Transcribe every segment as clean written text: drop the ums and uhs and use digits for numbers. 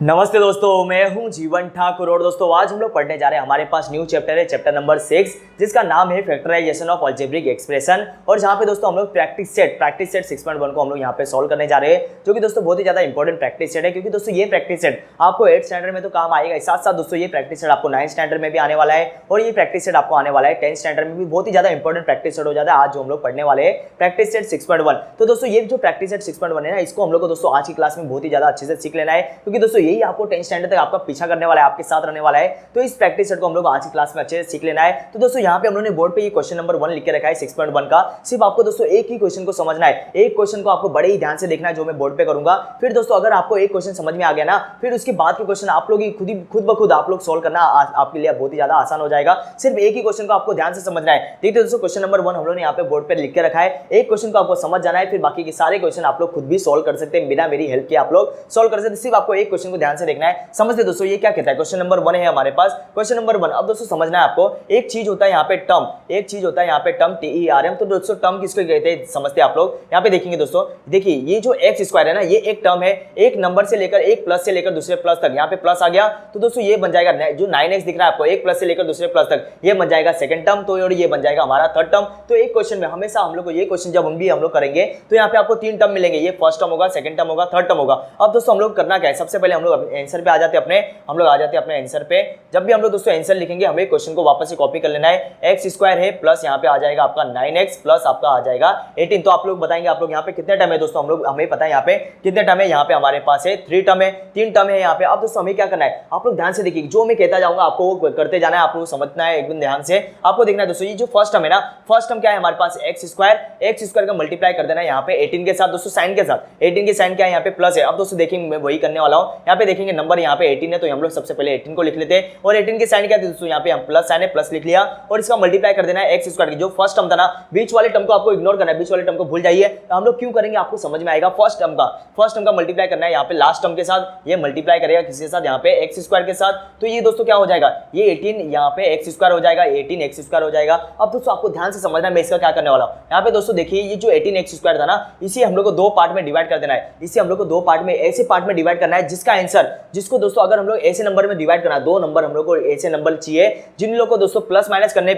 नमस्ते दोस्तों, मैं हूं जीवन ठाकुर और दोस्तों आज हम लोग पढ़ने जा रहे हैं। हमारे पास न्यू चैप्टर है, चैप्टर नंबर 6, जिसका नाम है फैक्टराइजेशन ऑफ अलजेब्रिक एक्सप्रेशन। और जहां पे दोस्तों हम लोग प्रैक्टिस सेट 6.1 को हम लोग यहां पे सॉल्व करने जा रहे हैं, जो कि दोस्तों बहुत ही ज्यादा इंपॉर्टेंट प्रैक्टिस सेट है। क्योंकि दोस्तों ये प्रैक्टिस सेट आपको 8th स्टैंडर्ड में तो काम आएगा, साथ साथ दोस्तों ये प्रैक्टिस सेट आपको 9th स्टैंडर्ड में भी आने वाला है और ये प्रैक्टिस सेट आपको आने वाला है 10th स्टैंडर्ड में भी। बहुत ही ज्यादा इंपॉर्टेंट प्रैक्टिस सेट हो जाता है आज जो हम लोग पढ़ने वाले हैं, प्रैक्टिस सेट 6.1। तो दोस्तों ये जो प्रैक्टिस सेट 6.1 है ना, इसको हम लोग को दोस्तों आज की क्लास में बहुत ही ज्यादा अच्छे से सीख लेना है। क्योंकि दोस्तों यही आपको 10th स्टैंडर्ड तक आपका पीछा करने वाला है, आपके साथ रहने वाला है। तो इस प्रैक्टिस सेट को हम लोग आज की क्लास में अच्छे से सीख लेना है। तो दोस्तों यहाँ पे हम लोगों ने बोर्ड पे ये क्वेश्चन नंबर 1 लिख के रखा है 6.1 का। सिर्फ आपको दोस्तों एक ही क्वेश्चन को समझना है, एक क्वेश्चन को आपको बड़े ही ध्यान से देखना है जो मैं बोर्ड पे करूंगा। फिर दोस्तों अगर आपको एक क्वेश्चन समझ में आ गया ना, फिर उसके बाद के क्वेश्चन आप लोग खुद ब खुद आप लोग सोल्व करना आपके लिए बहुत ही ज्यादा आसान हो जाएगा। सिर्फ एक ही क्वेश्चन को आपको ध्यान से समझना है। देखिए दोस्तों क्वेश्चन नंबर 1 हम लोग ने यहाँ पे बोर्ड पे लिख के रखा है। एक क्वेश्चन को आपको समझ जाना है, फिर बाकी के सारे क्वेश्चन आप लोग खुद भी सोल्व कर सकते हैं, बिना मेरी हेल्प के आप लोग सोल्व कर सकते हैं। सिर्फ आपको एक क्वेश्चन को ध्यान से देखना है। समझते दोस्तों ये क्या कहता है। क्वेश्चन नंबर 1 है हमारे पास, क्वेश्चन नंबर 1। अब दोस्तों समझना है आपको, एक चीज होता है यहाँ पे टर्म, एक चीज होता है यहाँ पे टर्म TERM। तो दोस्तों टर्म किसको कहते हैं समझते हैं आप लोग। यहाँ पे देखेंगे दोस्तों, देखिए ये जो एक्स स्क्वायर है ना, ये एक टर्म है, एक नंबर से लेकर एक प्लस से लेकर दूसरे प्लस तक। यहाँ पे प्लस आ गया तो दोस्तों ये बन जाएगा जो 9x दिख रहा है आपको, एक प्लस से लेकर दूसरे प्लस तक, ये बन जाएगा सेकंड टर्म। तो ये बन जाएगा हमारा थर्ड टर्म। तो एक क्वेश्चन में हमेशा हम लोग को ये क्वेश्चन जब हम लोग करेंगे तो यहाँ पे आपको 3 टर्म मिलेंगे। ये फर्स्ट टर्म होगा, सेकंड टर्म होगा, थर्ड टर्म होगा। अब दोस्तों हम लोग करना क्या है, सबसे पहले हम लोग आंसर पे आ जाते हैं अपने, हम लोग आ जाते हैं अपने आंसर पे। जब भी हम लोग दोस्तों आंसर लिखेंगे हमें क्वेश्चन को वापस से कॉपी कर लेना है। एक्स स्क्वायर है प्लस यहाँ पे आ जाएगा आपका 9x प्लस आपका आ जाएगा 18। तो आप लोग बताएंगे आप लोग यहाँ पे कितने टर्म है दोस्तों, हम लोग हमें पता है यहाँ पे कितने टर्म है। यहाँ पे हमारे पास है 3 टर्म है, 3 टर्म है यहाँ पे। अब दोस्तों हमें क्या करना है, आप लोग ध्यान से देखिए, जो मैं कहता जाऊंगा आपको वो करते जाना है, आप लोग समझना है एकदम ध्यान से। आपको देखना है दोस्तों, ये जो फर्स्ट टर्म है ना, फर्स्ट टर्म क्या है हमारे पास एक्स स्क्वायर का मल्टीप्लाई कर देना है यहाँ पे 18 के साथ दोस्तों, साइन के साथ। 18 के साइन क्या है यहाँ पे प्लस है। अब दोस्तों देखेंगे मैं वही करने वाला हूँ। यहाँ पे देखेंगे नंबर यहाँ पे 18 है, तो हम लोग सबसे पहले 18 को लिख लेते हैं। और 18 के साइन क्या है दोस्तों, यहाँ पे हम प्लस साइन है, प्लस लिख लिया और इसका मल्टीप्लाई कर देना है एक्स स्क्वायर की। जो फर्स्ट टर्म था ना, बीच वाले टर्म को आपको इग्नोर करना है, बीच वाले टर्म को भूल जाइए। तो हम लोग क्यों करेंगे आपको समझ में आएगा। फर्स्ट टर्म का मल्टीप्लाई करना है यहाँ पे लास्ट टर्म के साथ। ये मल्टीप्लाई करेगा किसके साथ, यहाँ पे एक्स स्क्वायर के साथ। तो ये दोस्तों क्या हो जाएगा, ये 18 यहाँ पे एक्स स्क्वायर हो जाएगा, 18 एक्स स्क्वायर हो जाएगा। अब दोस्तों आपको ध्यान से समझना है मैं इसका क्या करने वाला हूँ। यहाँ पे दोस्तों देखिए, ये जो 18 एक्स स्क्वायर था ना, इसे हम लोग को 2 पार्ट में डिवाइड कर देना है। इसे हम लोग को 2 पार्ट में, ऐसे पार्ट में डिवाइड करना है जिसका आंसर, जिसको दोस्तों अगर हम लोग ऐसे नंबर में डिवाइड करना है, 2 नंबर हम लोग को ऐसे नंबर चाहिए जिन लोग को दोस्तों प्लस माइनस करने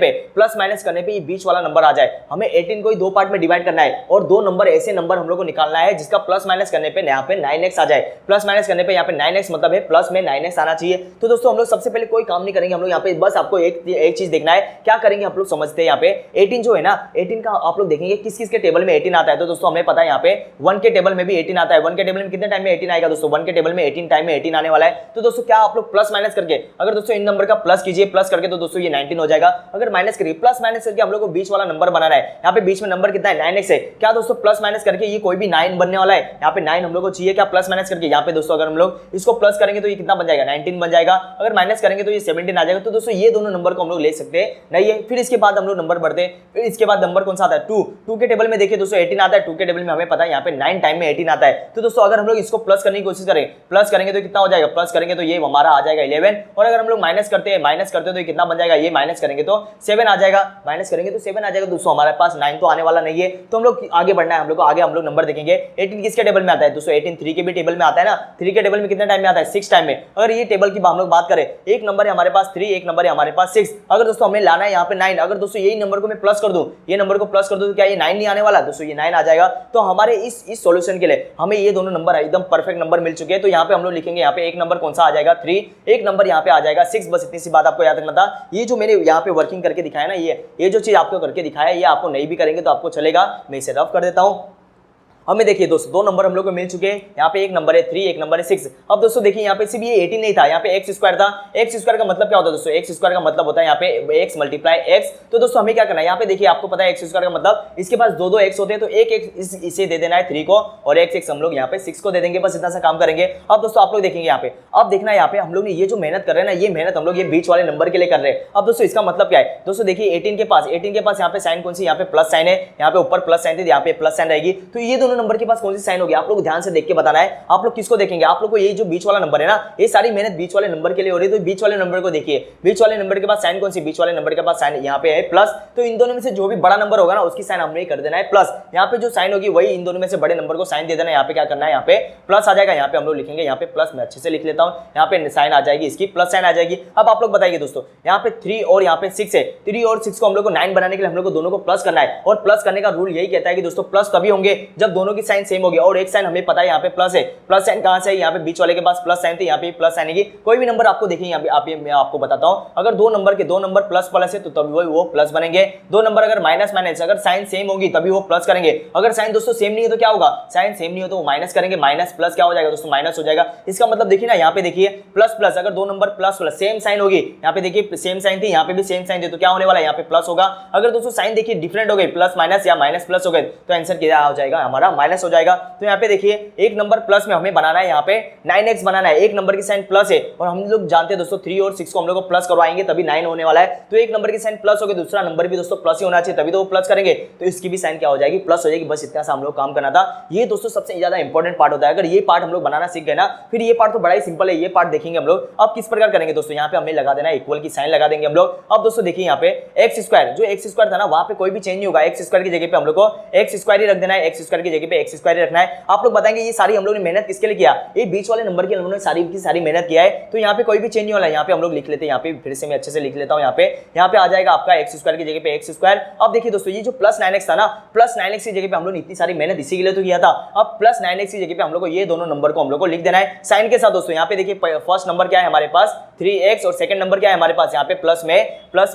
पे ये बीच वाला नंबर आ जाए। हमें 18 को ही 2 पार्ट में डिवाइड करना है और 2 नंबर ऐसे नंबर हम लोग को निकालना है जिसका प्लस माइनस करने पे यहाँ पे 9x आ जाए। प्लस माइनस करने पे यहाँ पे 9x मतलब है प्लस में 9x आना चाहिए। तो दोस्तों हम लोग सबसे पहले कोई काम नहीं करेंगे, हम लोग यहाँ पे बस आपको एक चीज देखना है। क्या करेंगे आप लोग समझते हैं। यहाँ पे 18 जो है ना, 18 का आप लोग देखेंगे किस किस के टेबल में 18 आता है। तो दोस्तों हमें पता है यहाँ पे 1 के टेबल में भी 18 आता है। 1 के टेबल में कितने टाइम में 18 आएगा दोस्तों, 1 के टेबल में 18 टाइम में 18 आने वाला है। तो दोस्तों क्या आप लोग प्लस माइनस करके, अगर दोस्तों इन नंबर का प्लस कीजिए, प्लस करके तो दोस्तों ये 19 हो जाएगा। अगर माइनस करिए, प्लस माइनस करके हम लोग को बीच वाला नंबर बनाना है। यहाँ पे बीच में नंबर कितना है, 9x है। क्या दोस्तों प्लस माइनस करके ये कोई भी 9 बनने वाला है। यहाँ पे 9 हम लोग को चाहिए, क्या प्लस माइनस करके। यहाँ पे दोस्तों अगर हम लोग इसको प्लस करेंगे तो ये कितना बन जाएगा, 19 बन जाएगा। अगर माइनस करेंगे तो ये 17 आ जाएगा। तो दोस्तों ये दोनों नंबर को हम लोग ले सकते हैं नहीं है। फिर इसके बाद हम लोग नंबर बढ़ते हैं। फिर इसके बाद नंबर कौन सा आता है, 2 के टेबल में देखिए दोस्तों 18 आता है। 2 के टेबल में हमें पता है यहाँ पे 9 टाइम में 18 आता है। तो दोस्तों अगर हम लोग इसको प्लस करने की कोशिश करें, प्लस करेंगे तो कितना हो जाएगा, प्लस करेंगे तो ये हमारा आ जाएगा 11। और अगर हम लोग माइनस करते हैं तो ये कितना बन जाएगा, ये माइनस करेंगे तो 7 आ जाएगा। माइनस करेंगे तो 7 आ जाएगा दोस्तों। हमारे पास 9 तो आने वाला नहीं है। तो हम लोग आगे बढ़ना है, हम लोग को आगे हम लोग नंबर देखेंगे। 18 किसके टेबल में आता है दोस्तों, 18 3 के भी टेबल में आता है ना। 3 के टेबल में कितने टाइम में आता है, 6 टाइम में। अगर ये टेबल की हम लोग बात करें, एक नंबर है हमारे पास 3, एक नंबर है हमारे पास 6। अगर दोस्तों हमें लाना है यहाँ पे 9, अगर दोस्तों यही नंबर को मैं प्लस कर दूं, ये नंबर को प्लस कर दूं तो क्या ये 9 नहीं आने वाला दोस्तों, ये 9 आ जाएगा। तो हमारे इस सॉल्यूशन के लिए हमें ये दोनों नंबर एकदम परफेक्ट नंबर मिल चुके हैं। तो यहाँ पे हम लोग लिखेंगे, यहाँ पे एक नंबर कौन सा आ जाएगा 3, एक नंबर यहाँ पे आ जाएगा 6। बस इतनी सी बात आपको याद रखना था। ये जो मैंने यहाँ पे वर्किंग करके दिखाया ना, ये जो चीज आपको करके दिखाया, ये आपको नहीं भी करेंगे तो आपको चलेगा। मैं इसे रफ कर देता हूँ। हमें देखिए दोस्तों 2 नंबर हम लोग को मिल चुके हैं। यहाँ पे एक नंबर है 3, एक नंबर है 6। अब दोस्तों देखिए यहाँ पे सिर्फ ये 18 नहीं था, यहाँ पे एक्स स्क्वायर था। एक्स स्क्वायर का मतलब क्या होता है दोस्तों, एक्स स्क्वायर का मतलब होता है यहाँ पे x मल्टीप्लाई x। तो दोस्तों हमें क्या करना है, यहाँ पे देखिए आपको पता है एक्स स्क्वायर का मतलब, इसके पास 2 x होते हैं। तो एक इसे दे देना है 3 को और x हम लोग यहाँ पे 6 को दे देंगे। बस इतना सा काम करेंगे। अब दोस्तों आप लोग देखेंगे यहाँ पे, अब देखना है यहाँ पे हम लोग ने ये जो मेहनत कर रहे हैं ना, ये मेहनत हम लोग ये बीच वाले नंबर के लिए कर रहे हैं। अब दोस्तों इसका मतलब क्या है दोस्तों, देखिए 18 के पास यहाँ पे साइन कौन सी, यहाँ पे प्लस साइन है। यहाँ पे ऊपर प्लस साइन थी, यहाँ पे प्लस साइन रहेगी। तो ये दोनों नंबर के पास कौन सी साइन होगी आप लोग ध्यान से देख के बताना है। आप लोग किसको देखेंगे, आप लोग को ये जो बीच वाला नंबर है ना, ये सारी मेहनत बीच वाले नंबर के लिए हो रही है, तो बीच वाले नंबर को देखिए। बीच वाले नंबर के पास साइन कौन सी, बीच वाले नंबर के पास साइन यहाँ पे है प्लस, तो इन दोनों में से जो भी बड़ा नंबर होगा ना उसकी साइन हमने कर देना है प्लस। यहाँ पे जो साइन होगी वही इन दोनों में से बड़े नंबर को साइन दे देना है। यहाँ पे क्या करना है, यहाँ पे प्लस आ जाएगा, यहाँ पे हम लोग लिखेंगे यहाँ पे प्लस, मैं अच्छे से लिख लेता हूँ, यहाँ पे साइन आ जाएगी इसकी, प्लस साइन आ जाएगी। अब आप लोग बताइए दोस्तों, यहाँ पे 3 और यहाँ पे 6 है, 3 और 6 को हम लोग को 9 बनाने के लिए हम लोग को दोनों को प्लस करना है। और प्लस करने का रूल यही कहता है कि दोस्तों प्लस तभी होंगे जब दोनों की साइन सेम होगी। और एक साइन हमें पता है यहाँ पे प्लस है, प्लस साइन कहां से है, यहाँ पे बीच वाले के पास प्लस साइन थी, यहाँ पे प्लस साइन है। कोई भी नंबर आपको देखिए यहाँ पे मैं आपको बताता हूँ, अगर दो नंबर प्लस प्लस है तो तभी वो प्लस बनेंगे। दो नंबर अगर माइनस माइनस, अगर साइन सेम होगी तभी वो प्लस करेंगे। अगर साइन दोस्तों सेम नहीं है तो क्या होगा, साइन सेम नहीं हो तो वो माइनस करेंगे, माइनस प्लस क्या हो जाएगा दोस्तों, माइनस हो जाएगा। इसका मतलब देखिए ना, यहाँ पे देखिए प्लस प्लस, अगर दो number plus plus same sign होगी, यहाँ पे देखिए सेम साइन थी, यहाँ पे भी सेम साइन थी, तो क्या होने वाला है, यहाँ पे प्लस होगा। अगर दोस्तों साइन देखिए डिफरेंट हो गई, प्लस माइनस या माइनस प्लस हो गए, तो आंसर क्या हो जाएगा हमारा, माइनस हो जाएगा। तो यहाँ पे देखिए एक नंबर प्लस में हमें बनाना है, यहाँ पे 9x बनाना है, एक नंबर की साइन प्लस है और हम लोग जानते हैं दोस्तों 3 और 6 को हम लोग को प्लस करवाएंगे तभी 9 होने वाला है। तो एक नंबर की साइन प्लस हो गई, दूसरा नंबर भी दोस्तों प्लस ही होना चाहिए तभी तो वो प्लस करेंगे, तो इसकी भी साइन क्या हो जाएगी, प्लस हो जाएगी। बस इतना सा हम लोग काम करना था। ये दोस्तों सबसे ज्यादा इंपॉर्टेंट पार्ट होता है। अगर ये पार्ट हम लोग बनाना सीख गए ना, फिर ये पार्ट तो बड़ा ही सिंपल है, ये पार्ट देखेंगे हम लोग। अब किस प्रकार करेंगे दोस्तों, यहाँ पे हमें लगा देना है इक्वल की साइन लगा देंगे हम लोग। अब दोस्तों देखिए यहाँ पे एक्स स्क्वायर, जो एक्स स्क्वायर था ना वहां पे कोई भी चेंज नहीं होगा, एक्स स्क्वायर की जगह पे हम लोग को एक्स स्क्वायर ही रख देना है, एक्स स्क्वायर की जगह पे एक्स स्क्वायर ही रखना है। आप लोग बताएंगे ये सारी हम लोग ने मेहनत किसके लिए किया, ये बीच वाले नंबर के हम लोगों ने सारी की सारी मेहनत किया है, तो यहाँ पे कोई भी चेंज नहीं वाला। यहाँ पे हम लोग लिख लेते हैं, यहाँ पे फिर से मैं अच्छे से लिख लेता हूँ, यहाँ पे आ जाएगा आपका एक्स स्क्वायर की जगह पे एक्स स्क्वायर। अब देखिए दोस्तों ये जो प्लस 9x था ना, प्लस 9x की जगह पे हम लोग ने इतनी सारी मेहनत इसी के लिए तो किया था। अब प्लस 9x की जगह पे हम लोग को ये दोनों नंबर को हम लोग को लिख देना है साइन के साथ। दोस्तों यहाँ पे देखिए फर्स्ट नंबर क्या है हमारे पास 3x और सेकंड नंबर क्या है हमारे पास यहाँ पे प्लस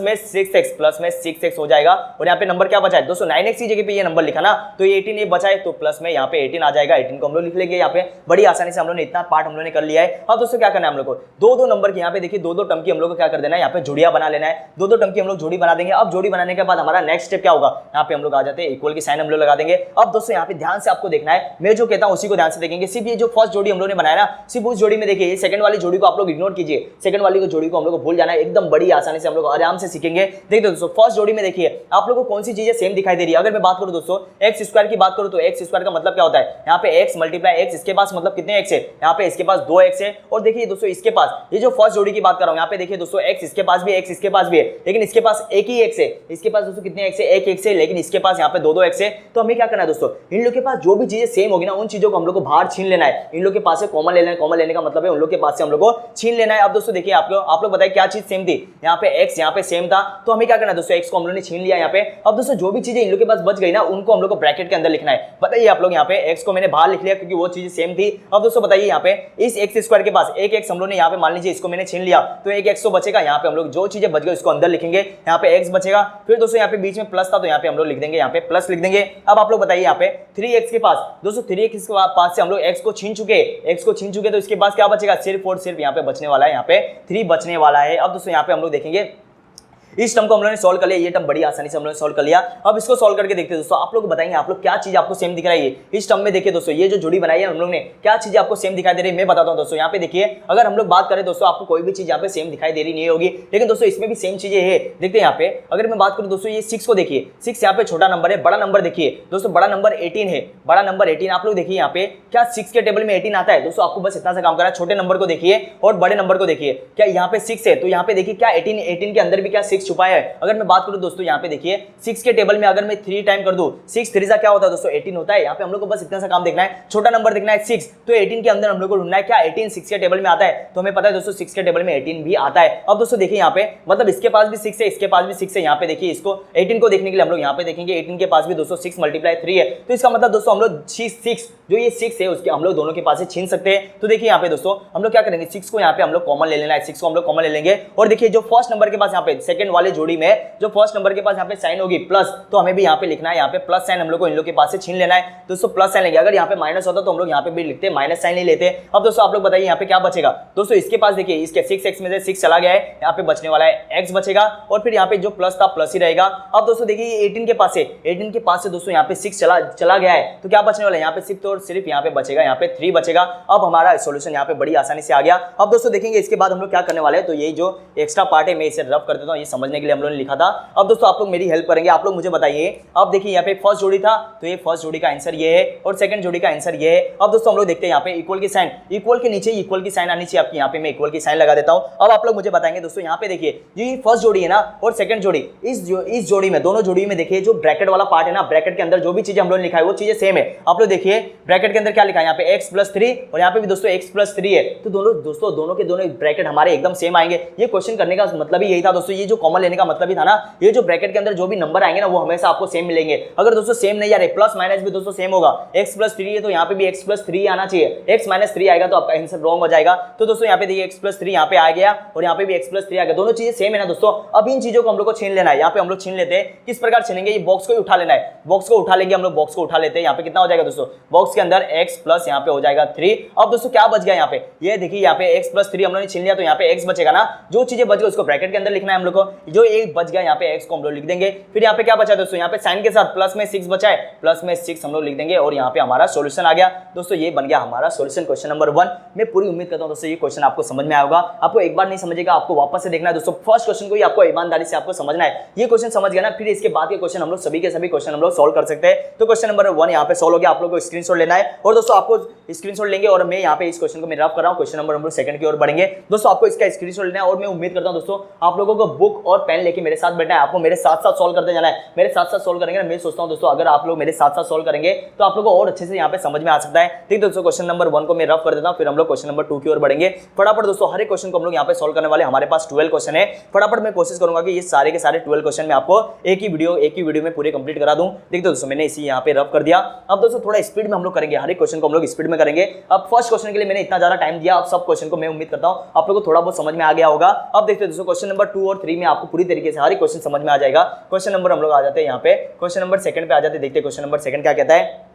में 6x हो जाएगा। और यहाँ पे नंबर क्या बचा है दोस्तों 9x की जगह पे ये नंबर लिखा ना, तो ये 18 ये बचा है, तो प्लस में यहाँ पे 18 आ जाएगा, 18 को हम लोग लिख लेंगे। यहाँ पे बड़ी आसानी से हम लोग ने इतना पार्ट हम लोग ने कर लिया है। अब दोस्तों क्या करना है हम लोग को, दो नंबर की यहाँ पे देखिए दो टर्म की हम लोग को क्या कर देना है, यहाँ पे जोड़िया बना लेना है, दो टर्म की हम लोग जोड़ी बना देंगे। अब जोड़ी बनाने के बाद हमारा नेक्स्ट स्टेप क्या होगा, यहाँ पे हम लोग आ जाते हैं इक्वल की साइन हम लोग लगा देंगे। अब दोस्तों यहाँ पे ध्यान से आपको देखना है, मैं जो कहता हूँ उसी को ध्यान से देखेंगे। सिर्फ ये जो फर्स्ट जोड़ी हम लोग ने बनाया ना, सिर्फ उस जोड़ी में देखिए, ये सेकंड वाली जोड़ी को आप लोग इग्नोर कीजिए, सेकंड वाली जोड़ी को हम लोग को भूल जाना है, एकदम बड़ी आसानी से हम लोग आराम से सीखेंगे। देखिए दोस्तों फर्स्ट जोड़ी में देखिए आप लोग को कौन सी चीजें सेम दिखाई दे रही है। अगर मैं बात करूं दोस्तों एक्स स्क्वायर की बात करूं, तो एक्स स्क्वायर का मतलब क्या होता है, यहाँ पे एक्स मल्टीप्लाई एक्स, इसके पास मतलब कितने एक्स है, यहाँ पे इसके पास 2x है। और देखिए दोस्तों इसके पास ये जो फर्स्ट जोड़ी की बात कर रहा हूं, यहाँ पे देखिए दोस्तों एक्स इसके पास भी, एक्स इसके पास भी है, लेकिन इसके पास एक ही एक्स है, इसके पास दोस्तों कितने एक्स है, एक एक्स है, लेकिन इसके पास यहाँ पे दो एक्स है। तो हमें क्या करना है दोस्तों, इन लोग के पास जो भी चीजें सेम होगी ना, उन चीजों को हम लोग को बाहर छीन लेना है, इन लोग के पास से कॉमन लेना है। कॉमन लेने का मतलब है उन लोग के पास से हम लोग को छीन लेना है। अब दोस्तों देखिए आप लोग बताइए क्या चीज सेम थी, यहाँ पे एक्स यहाँ पे सेम था, तो हमें क्या करना है दोस्तों, एक्स को हम लोग ने छीन लिया यहाँ पे। अब दोस्तों जो भी चीजें इन लोग के पास बच गई ना, उनको हम लोग को ब्रैकेट के अंदर लिखना है। बताइए आप लोग, यहाँ पे एक्स को मैंने बाहर लिख लिया क्योंकि वो चीजें सेम थी। अब दोस्तों बताइए यहाँ पे इस एक्स स्क्वायर के पास एक एक्स हम लोग ने यहाँ पे मान लीजिए इसको मैंने छीन लिया, तो एक एक्स तो बचेगा, यहाँ पे हम लोग जो चीजें बच गई उसको अंदर लिखेंगे, यहाँ पे एक्स बचेगा। फिर दोस्तों यहाँ पे बीच में प्लस था, तो यहाँ पे हम लोग लिख देंगे, यहाँ पे प्लस लिख देंगे। अब आप लोग बताइए यहाँ पे 3x के पास दोस्तों 3x के पास से हम लोग x को छीन चुके, तो इसके पास क्या बचेगा, सिर्फ और सिर्फ यहाँ पे बचने वाला है, यहाँ पे 3 बचने वाला है। अब दोस्तों यहाँ पे हम लोग देखेंगे इस टर्म को हम लोगों ने सॉल्व कर लिया, ये टर्म बड़ी आसानी से हम लोगों ने सॉल्व कर लिया। अब इसको सॉल्व करके देखते हैं दोस्तों, आप लोग बताएंगे आप लोग क्या चीज आपको सेम दिख रहा है। इस टर्म में देखिए दोस्तों ये जो जोड़ी बनाई है हम लोग ने, क्या चीज आपको सेम दिखाई दे रही है, मैं बताता हूं दोस्तों। यहाँ पे देखिए अगर हम लोग बात करें दोस्तों, आपको कोई भी चीज यहाँ पे सेम दिखाई दे रही नहीं होगी, लेकिन दोस्तों इसमें भी सेम चीजें है। देखते हैं यहाँ पे अगर मैं बात करूं दोस्तों, ये 6 को देखिए, 6 यहाँ पे छोटा नंबर है, बड़ा नंबर देखिए दोस्तों, बड़ा नंबर 18 है, बड़ा नंबर 18। आप लोग देखिए यहाँ पे क्या 6 के टेबल में 18 आता है दोस्तों, आपको बस इतना सा काम करना है, छोटे नंबर को देखिए और बड़े नंबर को देखिए, क्या यहाँ पे 6 है, तो यहाँ पे देखिए क्या 18 के अंदर भी क्या 6 छुपा है। अगर बात करूं दोस्तों यहाँ पे देखिए 6 के टेबल में अगर मैं 3 टाइम कर दूं, 6 3 क्या होता है दोस्तों 18 होता है। यहाँ पे हम लोग को बस इतना सा काम देखना है, छोटा नंबर देखना है 6, तो 18 के अंदर हम लोग को ढूंढना है क्या 18 6 के टेबल में आता है, तो हमें पता है दोस्तों 6 के टेबल में 18 भी आता है। अब दोस्तों देखिए यहाँ पे मतलब इसके पास भी 6 है, इसके पास भी 6 है। यहाँ पे देखिए इसको 18 को देखने के लिए हम लोग यहाँ पे देखेंगे 18 के पास भी दोस्तों 6 मल्टीप्लाई 3 है, तो इसका मतलब दोस्तों हम लोग 6 जो ये 6 है उसके हम लोग दोनों के पास से छीन सकते हैं। तो देखिए यहाँ पे दोस्तों हम लोग क्या करेंगे, 6 को यहाँ पे हम लोग कॉमन ले लेना है, 6 को हम लोग कॉमन ले लेंगे। और देखिए जो फर्स्ट नंबर के पास यहाँ पे सेकंड वाले जोड़ी में जो फर्स्ट नंबर के पास यहाँ पे साइन होगी प्लस, तो हमें भी यहाँ पे लिखना है, यहाँ पे प्लस साइन हम लोग को इन लोग के पास से छीन लेना है। दोस्तों प्लस साइन लेंगे, अगर यहाँ पे माइनस होता तो हम लोग यहाँ पे भी लिखते हैं, माइनस साइन नहीं लेते। अब दोस्तों आप लोग बताइए यहाँ पे क्या बचेगा दोस्तों, इसके पास देखिए इसके 6x में से 6 चला गया है, यहाँ पे बचने वाला है x बचेगा, और फिर यहाँ पे जो प्लस था प्लस ही रहेगा। अब दोस्तों देखिए ये 18 के पास है, 18 के पास से दोस्तों यहाँ पे 6 चला गया है, तो क्या बचने वाला है, यहाँ पे सिर्फ और सिर्फ यहाँ पे बचेगा, यहाँ पे 3 बचेगा। अब हमारा सॉल्यूशन यहाँ पे बड़ी आसानी से आ गया। अब दोस्तों देखेंगे इसके बाद हम लोग क्या करने वाले हैं, तो ये जो एक्स्ट्रा पार्ट है मैं इसे रफ कर देता हूँ, ये समझ समझने के लिए हम लोगों ने लिखा था। अब दोस्तों आप लोग मेरी हेल्प करेंगे, आप लोग मुझे बताइए। अब देखिए यहाँ पे फर्स्ट जोड़ी था तो ये फर्स्ट जोड़ी का आंसर ये है और सेकंड जोड़ी का आंसर ये है। अब दोस्तों हम लोग देखते हैं यहाँ पे इक्वल की साइन, इक्वल के नीचे इक्वल की साइन आनी चाहिए आपकी, यहाँ पे मैं इक्वल की साइन लगा देता हूँ। अब आप लोग मुझे बताएंगे दोस्तों यहाँ पे देखिए ये फर्स्ट जोड़ी है ना और सेकंड जोड़ी, इस जोड़ी में, दोनों जोड़ी में देखिए जो ब्रैकेट वाला पार्ट है ना, ब्रैकेट के अंदर जो भी चीजें हम लोग ने लिखा है वो चीजें सेम है। आप लोग देखिए ब्रैकेट के अंदर क्या लिखा है, यहाँ पे x+3 और यहाँ पे भी दोस्तों x+3 है, तो दोनों के दोनों ब्रैकेट हमारे एकदम सेम आएंगे। ये क्वेश्चन करने का मतलब ही यही था दोस्तों, ये जो कॉमन लेने का मतलब ही था ना, ये जो ब्रैकेट के अंदर जो भी नंबर आएंगे ना वो हमेशा आपको सेम मिलेंगे। अगर दोस्तों सेम नहीं आ रहे, प्लस माइनस भी दोस्तों सेम होगा, x+3 है तो यहाँ पे भी x+3 आना चाहिए, x-3 आएगा तो आपका आंसर रॉन्ग हो जाएगा। तो दोस्तों यहाँ पे देखिए x+3 यहाँ पे आ गया और यहाँ पे भी x+3 आ गया, दोनों चीजें सेम है ना दोस्तों। अब इन चीजों को हम लोग को छीन लेना है, यहाँ पे हम लोग छीन लेते हैं। किस प्रकार छीनेंगे, ये बॉक्स को उठा लेना है, बॉक्स को उठा लेंगे हम लोग, बॉक्स को उठा लेते हैं। यहाँ पे कितना हो जाएगा दोस्तों, बॉक्स के अंदर x प्लस यहाँ पे हो जाएगा 3। अब दोस्तों क्या बच गया यहाँ पे, ये देखिए यहाँ पे x+3 हम लोग ने छीन लिया तो यहाँ पे x बचेगा ना, जो चीजें बच गई उसको ब्रैकेट के अंदर लिखना है हम लोग को, जो एक बच गया यहाँ पे x को हम लोग लिख देंगे। फिर यहाँ पे क्या बचा दोस्तों, यहाँ पे साइन के साथ प्लस में 6 बचा है, प्लस में 6 हम लोग लिख देंगे और यहाँ पे हमारा सॉल्यूशन आ गया। दोस्तों ये बन गया हमारा सॉल्यूशन क्वेश्चन नंबर 1। मैं पूरी उम्मीद करता हूँ दोस्तों ये क्वेश्चन आपको समझ में आएगा। आपको एक बार नहीं समझेगा, आपको वापस से देखना है दोस्तों, फर्स्ट क्वेश्चन को ही आपको ईमानदारी से आपको समझना है। ये क्वेश्चन समझ गया ना, फिर इसके बाद के क्वेश्चन हम लोग सभी के सभी क्वेश्चन हम लोग सॉल्व कर सकते हैं। तो क्वेश्चन नंबर 1 यहाँ पे सॉल्व हो गया, आप लोग को स्क्रीनशॉट लेना है और दोस्तों आपको स्क्रीनशॉट लेंगे और मैं यहाँ पे इस क्वेश्चन को मैं रफ कर रहा हूँ, क्वेश्चन नंबर 2 की ओर बढ़ेंगे। दोस्तों आपको इसका स्क्रीनशॉट लेना है और मैं उम्मीद करता हूँ दोस्तों आप लोगों को बुक और पेन लेके मेरे साथ बैठना है, आपको मेरे साथ साथ सॉल्व करते जाना है। मेरे साथ साथ सॉल्व करेंगे ना, मैं सोचता हूँ दोस्तों अगर आप लोग मेरे साथ साथ सॉल्व करेंगे तो आप लोगों को और अच्छे से यहाँ पे समझ में आ सकता है। ठीक है दोस्तों, क्वेश्चन नंबर 1 को मैं रफ कर देता हूँ, फिर हम लोग क्वेश्चन नंबर 2 की ओर बढ़ेंगे। फटाफट दोस्तों हर एक क्वेश्चन को हम लोग यहाँ पे सॉल्व करने वाले, हमारे पास 12 क्वेश्चन है। फटाफट मैं कोशिश करूंगा कि ये सारे के सारे 12 क्वेश्चन में आपको एक ही वीडियो में पूरे कंप्लीट करा दूं। देखते दोस्तों मैंने इसी यहाँ पे रफ कर दिया। अब दोस्तों थोड़ा स्पीड में हम लोग करेंगे, हर एक क्वेश्चन को हम लोग स्पीड में करेंगे। अब फर्स्ट क्वेश्चन के लिए मैंने इतना ज्यादा टाइम दिया, अब सब क्वेश्चन को मैं उम्मीद करता हूँ आप लोगों को थोड़ा बहुत समझ में आ गया होगा। अब देखते हैं दोस्तों क्वेश्चन नंबर 2 और 3 में आपको पूरी तरीके से हर एक क्वेश्चन समझ में आ जाएगा। क्वेश्चन नंबर हम लोग आ जाते हैं यहाँ पे, क्वेश्चन नंबर 2 पे आ जाते हैं। देखते हैं क्वेश्चन नंबर 2 क्या कहता है,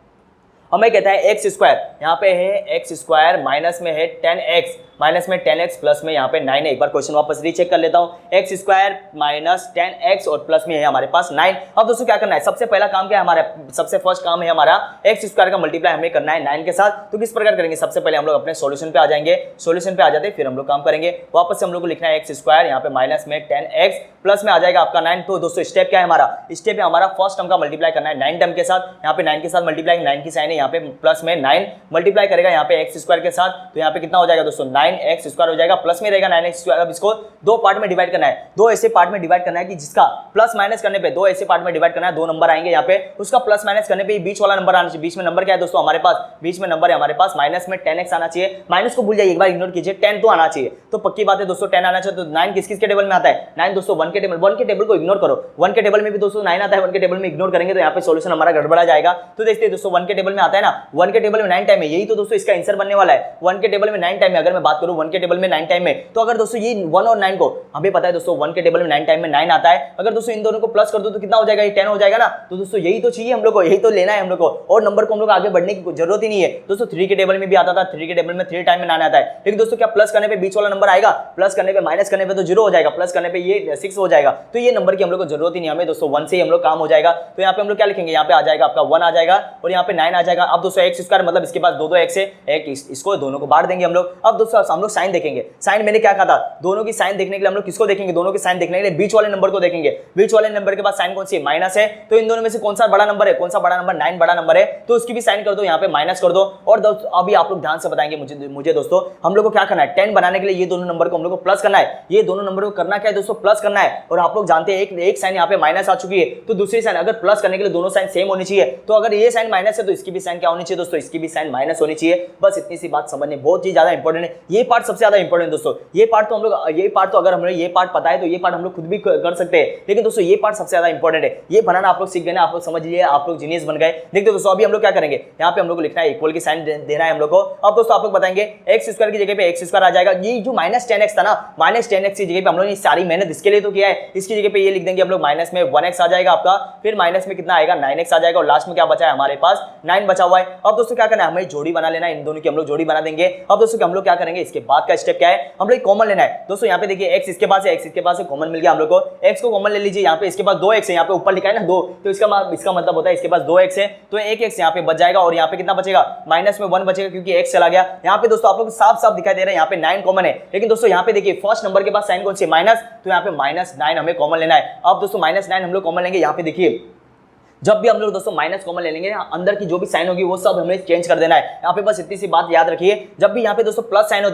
हमें कहता है x², यहाँ पे है x² माइनस में है 10x, माइनस में 10x प्लस में यहाँ पे 9 है। एक बार क्वेश्चन वापस रीचेक कर लेता हूँ, x² माइनस 10x और प्लस में है हमारे पास 9। अब दोस्तों क्या करना है, सबसे पहला काम क्या है हमारा, सबसे फर्स्ट काम है हमारा x² का मल्टीप्लाई हमें करना है 9 के साथ। तो किस प्रकार करेंगे, सबसे पहले हम लोग अपने सॉल्यूशन पे आ जाएंगे, सॉल्यूशन पे आ जाते फिर हम लोग काम करेंगे। वापस से हम लोग को लिखना है x² यहाँ पे माइनस में 10x प्लस में आ जाएगा आपका 9। तो दोस्तों स्टेप क्या है हमारा, स्टेप है हमारा फर्स्ट टर्म का मल्टीप्लाई करना है 9 टर्म के साथ। यहाँ पे 9 के साथ मल्टीप्लाई, 9 की साइन है यहाँ पे प्लस में 9 मल्टीप्लाई करेगा यहाँ पे x² के साथ। तो यहाँ पे कितना हो जाएगा दोस्तों 9x² हो जाएगा, प्लस में रहेगा 9x²। अब इसको दो पार्ट में डिवाइड करना है, दो ऐसे पार्ट में डिवाइड करना है कि जिसका प्लस माइनस करने पे, दो ऐसे पार्ट में डिवाइड करना है, दो नंबर आएंगे यहाँ पे, उसका प्लस माइनस करने पे बीच वाला नंबर आना चाहिए। बीच में नंबर क्या है दोस्तों हमारे पास, बीच में नंबर है हमारे पास माइनस में 10x आना चाहिए। माइनस को भूल जाइए, एक बार इग्नोर कीजिए, 10 तो आना चाहिए। तो पक्की बात है दोस्तों 10 आना चाहिए। तो 9 किस किस के टेबल में आता है, 9 दोस्तों 1 के टेबल को इग्नोर करो, 1 के टेबल में भी दोस्तों 9 आता है, 1 के टेबल में इग्नोर करेंगे तो यहाँ पे सॉल्यूशन हमारा गड़बड़ा जाएगा। तो देखते हैं दोस्तों 1 के टेबल में आता है ना, 1 के टेबल में 9 टाइम है, यही तो दोस्तों इसका आंसर बनने वाला है। 1 के टेबल में 9 टाइम है, अगर मैं बात करूं 1 के टेबल में 9 टाइम में, तो अगर दोस्तों ये 1 और 9 को हमें पता है दोस्तों 1 के टेबल में 9 टाइम में 9 आता है, अगर दोस्तों इन दोनों को प्लस कर दो तो कितना हो जाएगा, ये 10 हो जाएगा ना। तो दोस्तों यही तो चाहिए हम लोग को, यही तो लेना है हम लोग को, और नंबर को हम लोग आगे बढ़ने की जरूरत ही नहीं है दोस्तों। 3 के टेबल में भी आता था, 3 के टेबल में 3 टाइम में 9 आता है, लेकिन दोस्तों क्या प्लस करने पे बीच वाला नंबर आएगा, प्लस करने पे माइनस करने पे तो 0 हो जाएगा, प्लस करने पे ये 6 हो जाएगा। तो ये नंबर की हम लोग को जरूरत ही नहीं, हमें दोस्तों 1 से ही हम लोग काम हो जाएगा। तो यहाँ पे हम लोग क्या लिखेंगे, यहाँ पे आ जाएगा आपका 1 आ जाएगा और यहाँ पे 9 आ जाएगा। अब दोस्तों x² मतलब इसके पास दो x है, एक इसको दोनों को बांट देंगे हम लोग। अब दोस्तों हम लोग साइन देखेंगे, साइन मैंने क्या कहा था, दोनों की साइन देखने के लिए हम लोग किसको देखेंगे, दोनों की साइन देखने के लिए बीच वाले नंबर को देखेंगे। बीच वाले नंबर के पास साइन कौन सी है, माइनस है, तो इन दोनों में से कौन सा बड़ा नंबर है, कौन सा बड़ा नंबर, 9 बड़ा नंबर है, तो उसकी भी साइन कर दो, यहाँ पे माइनस कर दो। और दोस्तों अभी आप लोग ध्यान से बताएंगे मुझे दोस्तों, हम लोग को क्या करना है, 10 बनाने के लिए ये दोनों नंबर को हम लोग को प्लस करना है, ये दोनों नंबर को करना क्या है दोस्तों, प्लस करना है। और आप लोग जानते हैं एक साइन यहाँ पे माइनस आ चुकी है, तो दूसरी साइन अगर प्लस करने के लिए दोनों साइन सेम होनी चाहिए, तो अगर ये साइन माइनस है तो इसकी भी साइन क्या होनी चाहिए दोस्तों, इसकी भी साइन माइनस होनी चाहिए। बस इतनी सी बात समझने, बहुत ही ज्यादा इंपॉर्टेंट है ये पार्ट, सबसे ज्यादा इंपॉर्टेंट दोस्तों। ये पार्ट तो हम लोग, ये पार्ट तो अगर हमें ये पार्ट पता है तो ये पार्ट हम लोग खुद भी कर सकते हैं, लेकिन दोस्तों ये पार्ट सबसे ज्यादा इंपॉर्टेंट है। ये बनाना आप लोग सीख गए ना, आप लोग समझ लिए, आप लोग जीनियस बन गए। देखते दोस्तों अभी हम लोग क्या करेंगे, यहाँ पे हम लोग को लिखना है इक्वल की साइन देना है हम लोग को। अब दोस्तों आप लोग बताएंगे x² की जगह पे x² आ जाएगा। ये जो माइनस 10x था ना, माइनस 10x की जगह पे हम लोग सारी मेहनत इसके लिए तो किया है, इसकी जगह पे ये लिख देंगे हम लोग, माइनस में 1x आ जाएगा आपका, फिर माइनस में कितना आएगा 9x आ जाएगा, और लास्ट में क्या बचा है हमारे पास 9 बचा बचा हुआ है। अब दोस्तों क्या करना है, हमें जोड़ी बना लेना है, इन दोनों की हम लोग जोड़ी बना देंगे। अब दोस्तों हम लोग क्या करेंगे, इसके बाद का स्टेप क्या है, हम लोग कॉमन लेना है। दोस्तों यहाँ पे देखिए x इसके पास है, x इसके पास है, कॉमन मिल गया हम लोग को, x को कॉमन ले लीजिए। यहाँ पे इसके पास 2x है, यहाँ पे ऊपर लिखा है ना 2, तो इसका मतलब होता है इसके पास 2x है, तो एक x यहाँ पे बच जाएगा और यहाँ पे कितना बचेगा, माइनस में 1 बचेगा क्योंकि x चला गया। यहाँ पे दोस्तों आप लोग साफ साफ दिखाई दे रहा है, यहाँ पे 9 कॉमन है, लेकिन दोस्तों यहाँ पे देखिए फर्स्ट नंबर के पास साइन कौन सी है, माइनस, तो यहाँ पे -9 हमें कॉमन लेना है। अब दोस्तों -9 हम लोग कॉमन लेंगे। यहाँ पे देखिए जब भी हम लोग दोस्तों माइनस कॉमन ले लेंगे, अंदर की जो भी साइन होगी वो सब हमें चेंज कर देना है। यहाँ पे बस इतनी सी बात याद रखिए, जब भी यहाँ पे दोस्तों प्लस साइन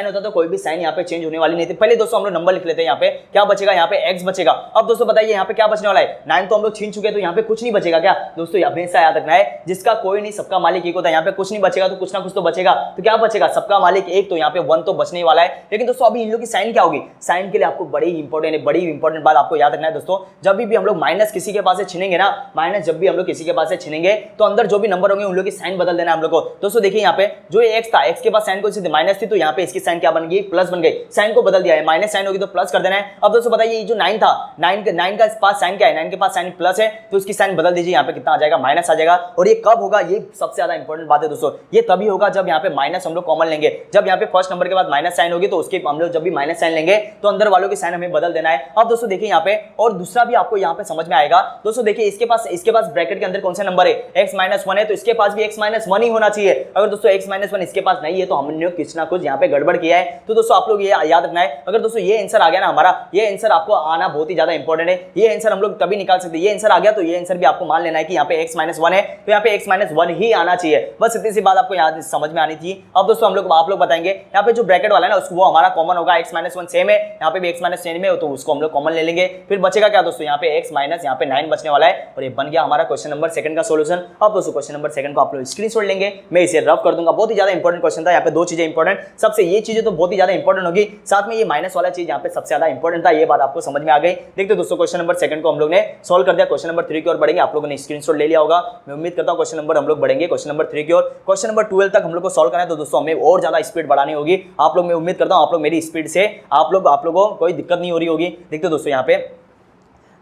होता तो कोई भी साइन यहाँ पे चेंज होने वाली नहीं थी। पहले दोस्तों हम लोग नंबर लिख लेते हैं, यहाँ पे क्या बचेगा, यहाँ पे x बचेगा। अब दोस्तों बताइए यहाँ पे क्या बचने वाला है, 9 तो हम लोग छीन चुके हैं, तो यहाँ पे कुछ नहीं बचेगा क्या। दोस्तों हमेशा याद रखना है, जिसका कोई नहीं सबका मालिक एक होता है। यहाँ पे कुछ नहीं बचेगा तो कुछ ना कुछ तो बचेगा, तो क्या बचेगा, सबका मालिक एक, तो यहाँ पे 1 तो बचने वाला है। लेकिन दोस्तों अभी इन लोग की साइन क्या होगी, साइन के लिए आपको बड़ी इंपॉर्टेंट बात आपको याद रखना है दोस्तों। जब भी हम लोग माइनस किसी के पास से छीनेंगे ना, माइनस जब भी हम लोग किसी के पास से छीनेंगे तो अंदर जो भी नंबर होंगे उन लोग की साइन बदल देना हम लोग को। दोस्तों देखिए यहाँ पे जो x था, x के पास साइन कौन सी थी, माइनस थी, तो यहाँ पे इसकी साइन क्या बन गई, प्लस बन गई। साइन को बदल दिया है, माइनस साइन होगी तो प्लस कर देना है। अब दोस्तों बताइए ये जो 9 था, 9 का पास साइन क्या है, 9 के पास साइन प्लस है, तो इसकी साइन बदल दीजिए, यहाँ पे कितना आ जाएगा, माइनस आ जाएगा। और ये कब होगा, ये सबसे ज्यादा इंपॉर्टेंट बात है दोस्तों, ये तभी होगा जब यहाँ पे माइनस हम लोग कॉमन लेंगे। जब यहाँ पे फर्स्ट नंबर के बाद माइनस साइन होगी तो उसके हम लोग जब भी माइनस साइन लेंगे तो अंदर वालों की साइन हमें बदल देना है। अब दोस्तों देखिए यहाँ पे और दूसरा भी आपको यहाँ पे समझ में आएगा। दोस्तों देखिए इसके पास ब्रैकेट के अंदर कौन सा नंबर है, x-1 है, तो इसके पास भी x-1 ही होना चाहिए। अगर दोस्तों x-1 इसके पास नहीं है तो हमने कुछ ना कुछ यहाँ पे गड़बड़ किया है। तो दोस्तों आप लोग ये याद रखना है, अगर दोस्तों ये आंसर आ गया ना हमारा, ये आंसर आपको आना बहुत ही ज्यादा इंपॉर्टेंट है। ये आंसर हम लोग तभी निकाल सकते हैं, ये आंसर आ गया तो ये आंसर भी आपको मान लेना है कि यहाँ पे x-1 है, तो यहाँ पे x-1 ही आना चाहिए। बस इतनी सी बात आपको याद समझ में आनी थी। अब दोस्तों आप लोग बताएंगे यहाँ पे जो ब्रैकेट वाला है ना, उसको वो हमारा कॉमन होगा, x-1 सेम है, यहाँ पे भी x- सेम है, तो उसको हम लोग कॉमन ले लेंगे। फिर बचेगा क्या दोस्तों, यहाँ पे x- यहाँ पे 9 बचने वाला है, और ये बन गया हमारा क्वेश्चन नंबर 2 का सोल्यूशन। अब दोस्तों क्वेश्चन नंबर 2 को आप लोग स्क्रीनशॉट लेंगे, मैं इसे रफ कर दूंगा। बहुत ही ज्यादा इंपॉर्टेंट क्वेश्चन था, यहाँ पे 2 चीजें इंपॉर्टेंट, सबसे ये चीजें तो बहुत ही ज्यादा इंपॉर्टेंट होगी, साथ में ये माइनस वाला चीज यहाँ पे सबसे ज्यादा इंपॉर्टेंट था। ये बात आपको समझ में आ गई। देखते दोस्तों क्वेश्चन नंबर 2 को हम लोग ने सॉल्व कर दिया। क्वेश्चन नंबर 3 की ओर बढ़ेंगे, आप लोगों ने स्क्रीनशॉट ले लिया होगा, मैं उम्मीद करता हूँ क्वेश्चन नंबर हम लोग बढ़ेंगे क्वेश्चन नंबर 3 की ओर। क्वेश्चन नंबर 12 तक हम लोग को सॉल्व करना है, तो दोस्तों हमें और ज्यादा स्पीड बढ़ानी होगी। आप लोग, मैं उम्मीद करता हूँ आप लोग मेरी स्पीड से आप लोगों को कोई दिक्कत नहीं हो रही होगी। देखते दोस्तों यहाँ पे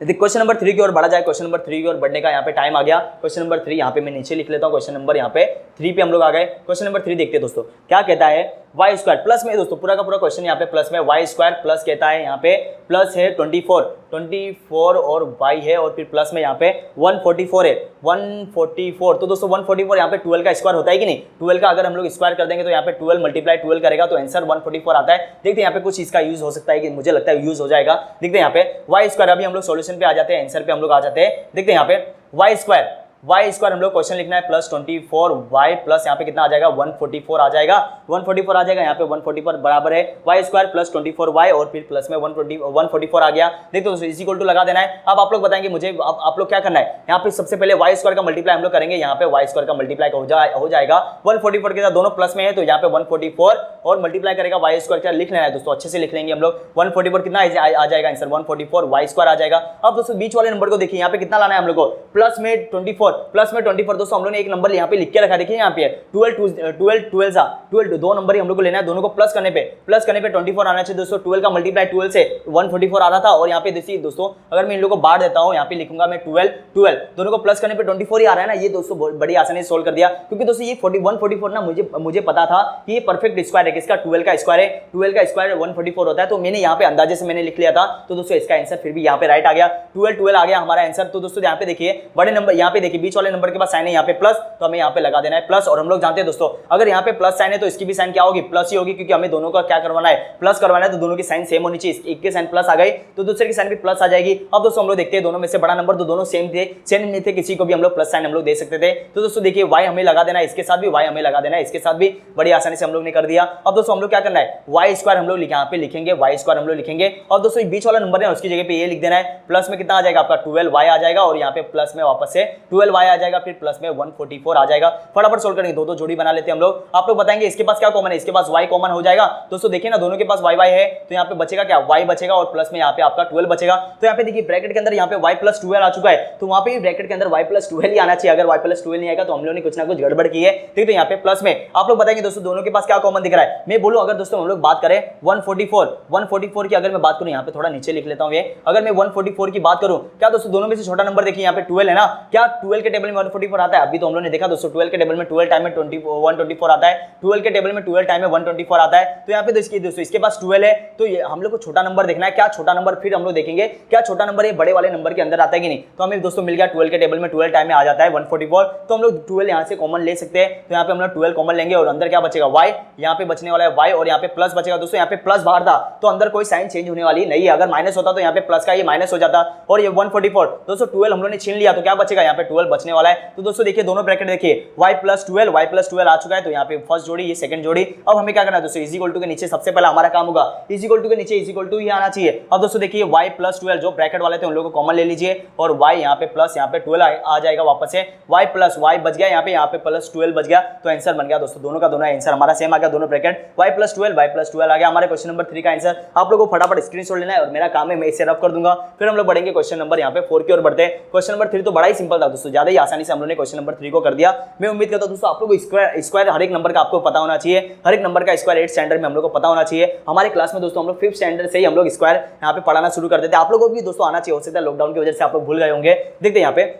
क्वेश्चन नंबर 3 की ओर बढ़ा जाए। क्वेश्चन नंबर 3 की ओर बढ़ने का यहाँ पे टाइम आ गया। क्वेश्चन नंबर 3 यहाँ पे मैं नीचे लिख लेता हूँ, क्वेश्चन नंबर यहाँ पे 3 पे हम लोग आ गए। क्वेश्चन नंबर 3 देखते हैं दोस्तों क्या कहता है, वाई स्क्वायर प्लस में, दोस्तों पूरा का पूरा क्वेश्चन यहाँ पे प्लस में, वाई स्क्वायर प्लस कहता है, यहाँ पे प्लस है 24 और वाई है, और फिर प्लस में यहाँ पे 144 है, 144। तो दोस्तों 144 यहाँ पे 12 का स्क्वायर होता है कि नहीं, 12 का अगर हम लोग स्क्वायर कर देंगे तो यहाँ पे 12 मल्टीप्लाई 12 करेगा तो आंसर 144 आता है। देखते हैं यहाँ पे कुछ इसका यूज हो सकता है, कि मुझे लगता है यूज हो जाएगा। देखते हैं यहाँ पे वाई स्क्वायर, अभी हम लोग सॉल्यूशन पे आ जाते हैं, आंसर पे हम लोग आ जाते हैं। देखते हैं यहाँ पे वाई स्क्वायर हम लोग क्वेश्चन लिखना है प्लस 24 वाई प्लस यहाँ पे कितना आ जाएगा, 144 आ जाएगा, 144 आ जाएगा। यहाँ पे 144 बराबर है वाई स्क्वायर प्लस 24 वाई, और फिर प्लस में 144 आ गया। देखो दोस्तों इज इक्वल टू लगा देना है। अब आप लोग बताएंगे मुझे, अब आप लोग क्या करना है, यहाँ पे सबसे पहले वाई स्क्वायर का मल्टीप्लाई हम लोग करेंगे। यहाँ पे वाई स्क्वायर का मल्टीप्लाई हो जाएगा 144 के साथ, दोनों प्लस में है तो यहाँ पे 144 और मल्टीप्लाई करेगा वाई स्क्वायर का, लिख लेना है दोस्तों, अच्छे से लिख लेंगे हम लोग। 144 कितना आ जाएगा आंसर, 144 वाई स्क्वायर आ जाएगा। अब दोस्तों बीच वाले नंबर को देखिए, यहाँ पे कितना लाना है हम लोग को, प्लस में 24 दोस्तों हम लोग ने एक नंबर यहाँ पे लिख के रखा, देखिए यहाँ पे 12 दो नंबर ही हम लोग को लेना है, दोनों को प्लस करने पे 24 आना चाहिए दोस्तों। 12 का मल्टीप्लाई 12 से 144 आ रहा था, और यहाँ पे देखिए दोस्तों अगर मैं इन लोगों को बांट देता हूँ, यहाँ पे लिखूंगा मैं 12 दोनों को प्लस करने पे 24 ही आ रहा है ना। ये दोस्तों बड़ी आसानी से सोल्व कर दिया, क्योंकि दोस्तों ये 144 ना मुझे पता था कि ये परफेक्ट स्क्वायर है, किसका 12 का स्क्वायर है, 12 का स्क्वायर 144 होता है, तो मैंने यहाँ पे अंदाजे से मैंने लिख लिया था। तो दोस्तों इसका आंसर फिर भी यहाँ पे राइट आ गया, 12 आ गया हमारा आंसर। तो दोस्तों यहाँ पे देखिए बड़े नंबर, यहाँ पे देखिए बीच वाले नंबर के पास साइन है यहाँ पे प्लस, तो हमें यहाँ पे लगा देना है प्लस। और हम लोग जानते हैं दोस्तों अगर यहाँ पे प्लस साइन है तो इसकी भी साइन क्या होगी, प्लस ही होगी, क्योंकि हमें दोनों का क्या करवाना है, प्लस करवाना है, तो दोनों की साइन सेम होनी चाहिए। एक के साइन प्लस आ गई तो दूसरे की साइन भी प्लस आ जाएगी। अब दोस्तों हम लोग देखते हैं दोनों में से बड़ा नंबर, तो दोनों सेम नहीं थे, किसी को भी हम लोग प्लस साइन हम लोग दे सकते थे। तो दोस्तों देखिए वाई हमें लगा देना है, इसके साथ भी वाई हमें लगा देना है, इसके साथ भी, बड़ी आसानी से हम लोग ने कर दिया। अब दोस्तों हम लोग क्या करना है, वाई स्क्वायर हम लोग यहाँ पे लिखेंगे, वाई स्क्वायर हम लोग लिखेंगे, और दोस्तों बीच वाला नंबर है उसकी जगह पे ये लिख देना है, प्लस में कितना आ जाएगा आपका 12 वाई आ जाएगा, और यहाँ पे प्लस में वापस से 12 वाई आ जाएगा, फिर प्लस में 144 आ जाएगा। फटाफट सोल्व करेंगे, दो जोड़ी बना लेते हैं हम लोग। आप लोग बताएंगे इसके पास क्या कॉमन है, इसके पास y कॉमन हो जाएगा। दोस्तों देखिए ना दोनों के पास y है, तो यहाँ पे बचेगा क्या, y बचेगा, और प्लस में यहाँ पे आपका 12 बचेगा। तो यहाँ पे देखिए ब्रैकेट के अंदर यहाँ पे y प्लस 12 आ चुका है, तो वहाँ पे भी ब्रैकेट के अंदर y प्लस 12 ही आना चाहिए। अगर y प्लस 12 नहीं आएगा तो हम लोगों ने कुछ ना कुछ गड़बड़ की है। ठीक है, यहाँ पे प्लस में आप लोग बताएंगे दोस्तों दोनों के पास क्या कॉमन दिख रहा है। मैं बोलूँ अगर दोस्तों हम लोग बात करें 144 की, अगर मैं बात करूँ यहाँ पे थोड़ा नीचे लिख लेता हूँ, ये अगर मैं 144 की बात करूँ, क्या दोस्तों दोनों में से छोटा नंबर देखिए यहाँ पे 12 है ना, क्या 12 के टेबल में 144 आता है, अभी तो हम लोगों ने देखा दोस्तों 12 के टेबल में 12 टाइम में 124 आता है, 12 के टेबल में 12 टाइम में 124 आता है। तो यहाँ पे दोस्तों इसके पास 12 है, तो ये हम लोग को छोटा नंबर देखना है, क्या छोटा नंबर, फिर हम लोग देखेंगे क्या छोटा नंबर ये बड़े वाले नंबर के अंदर आता है कि नहीं। तो हमें दोस्तों मिल गया 12 के टेबल में 12 टाइम में आ जाता है 144, तो हम लोग 12 यहाँ से कॉमन ले सकते हैं। तो यहाँ पे हम लोग 12 कॉमन लेंगे और अंदर क्या बचेगा y, यहाँ पे बचने वाला है y और यहाँ पे प्लस बचेगा दोस्तों। यहाँ पे प्लस बाहर था तो अंदर कोई साइन चेंज होने वाली नहीं है, अगर माइनस होता तो यहाँ पे प्लस का ये माइनस हो जाता और ये 144 दोस्तों 12 हम लोगों ने छीन लिया तो क्या बचेगा, यहाँ पे 12 बचने वाला है। तो दोस्तों देखिए दोनों ब्रैकेट देखिए y प्लस 12 आ चुका है, तो यहाँ पे फर्स्ट जोड़ी ये सेकंड जोड़ी। अब हमें क्या करना है दोस्तों, इज इक्वल टू के नीचे सबसे पहला हमारा काम होगा इज इक्वल टू के नीचे इज इक्वल टू ही आना चाहिए। अब दोस्तों देखिए y प्लस 12 जो ब्रैकेट वाले थे उन लोगों को कॉमन ले लीजिए और y यहाँ पे प्लस यहाँ पे 12 आ जाएगा वापस से, y प्लस y बच गया, यहाँ पे प्लस 12 बच गया, तो आंसर बन गया दोस्तों दोनों का दोनों आंसर हमारा सेम आ गया, दोनों ब्रैकेट y प्लस 12 आ गया हमारे क्वेश्चन नंबर 3 का आंसर। आप लोगों को फटाफट स्क्रीनशॉट लेना है और मेरा काम है मैं इसे रफ कर दूंगा, फिर हम लोग बढ़ेंगे क्वेश्चन नंबर यहाँ पे 4 की ओर बढ़ते हैं। क्वेश्चन नंबर 3 तो बड़ा ही सिंपल था दोस्तों, ज्यादा ही आसानी से हम लोगों ने क्वेश्चन नंबर 3 को कर दिया। मैं उम्मीद करता हूं दोस्तों आप लोग को स्क्वायर हर एक नंबर का आपको पता होना चाहिए, हर एक नंबर का स्क्वायर 8th स्टैंडर्ड में हम लोग को पता होना चाहिए। हमारे क्लास में दोस्तों हम लोग 5th स्टैंडर्ड से ही हम लोग स्क्वायर यहाँ पे पढ़ाना शुरू कर देते हैं, आप लोगों को भी दोस्तों आना चाहिए, हो सकता है लॉकडाउन की वजह से आप लोग भूल गए होंगे। देखते हैं यहाँ पे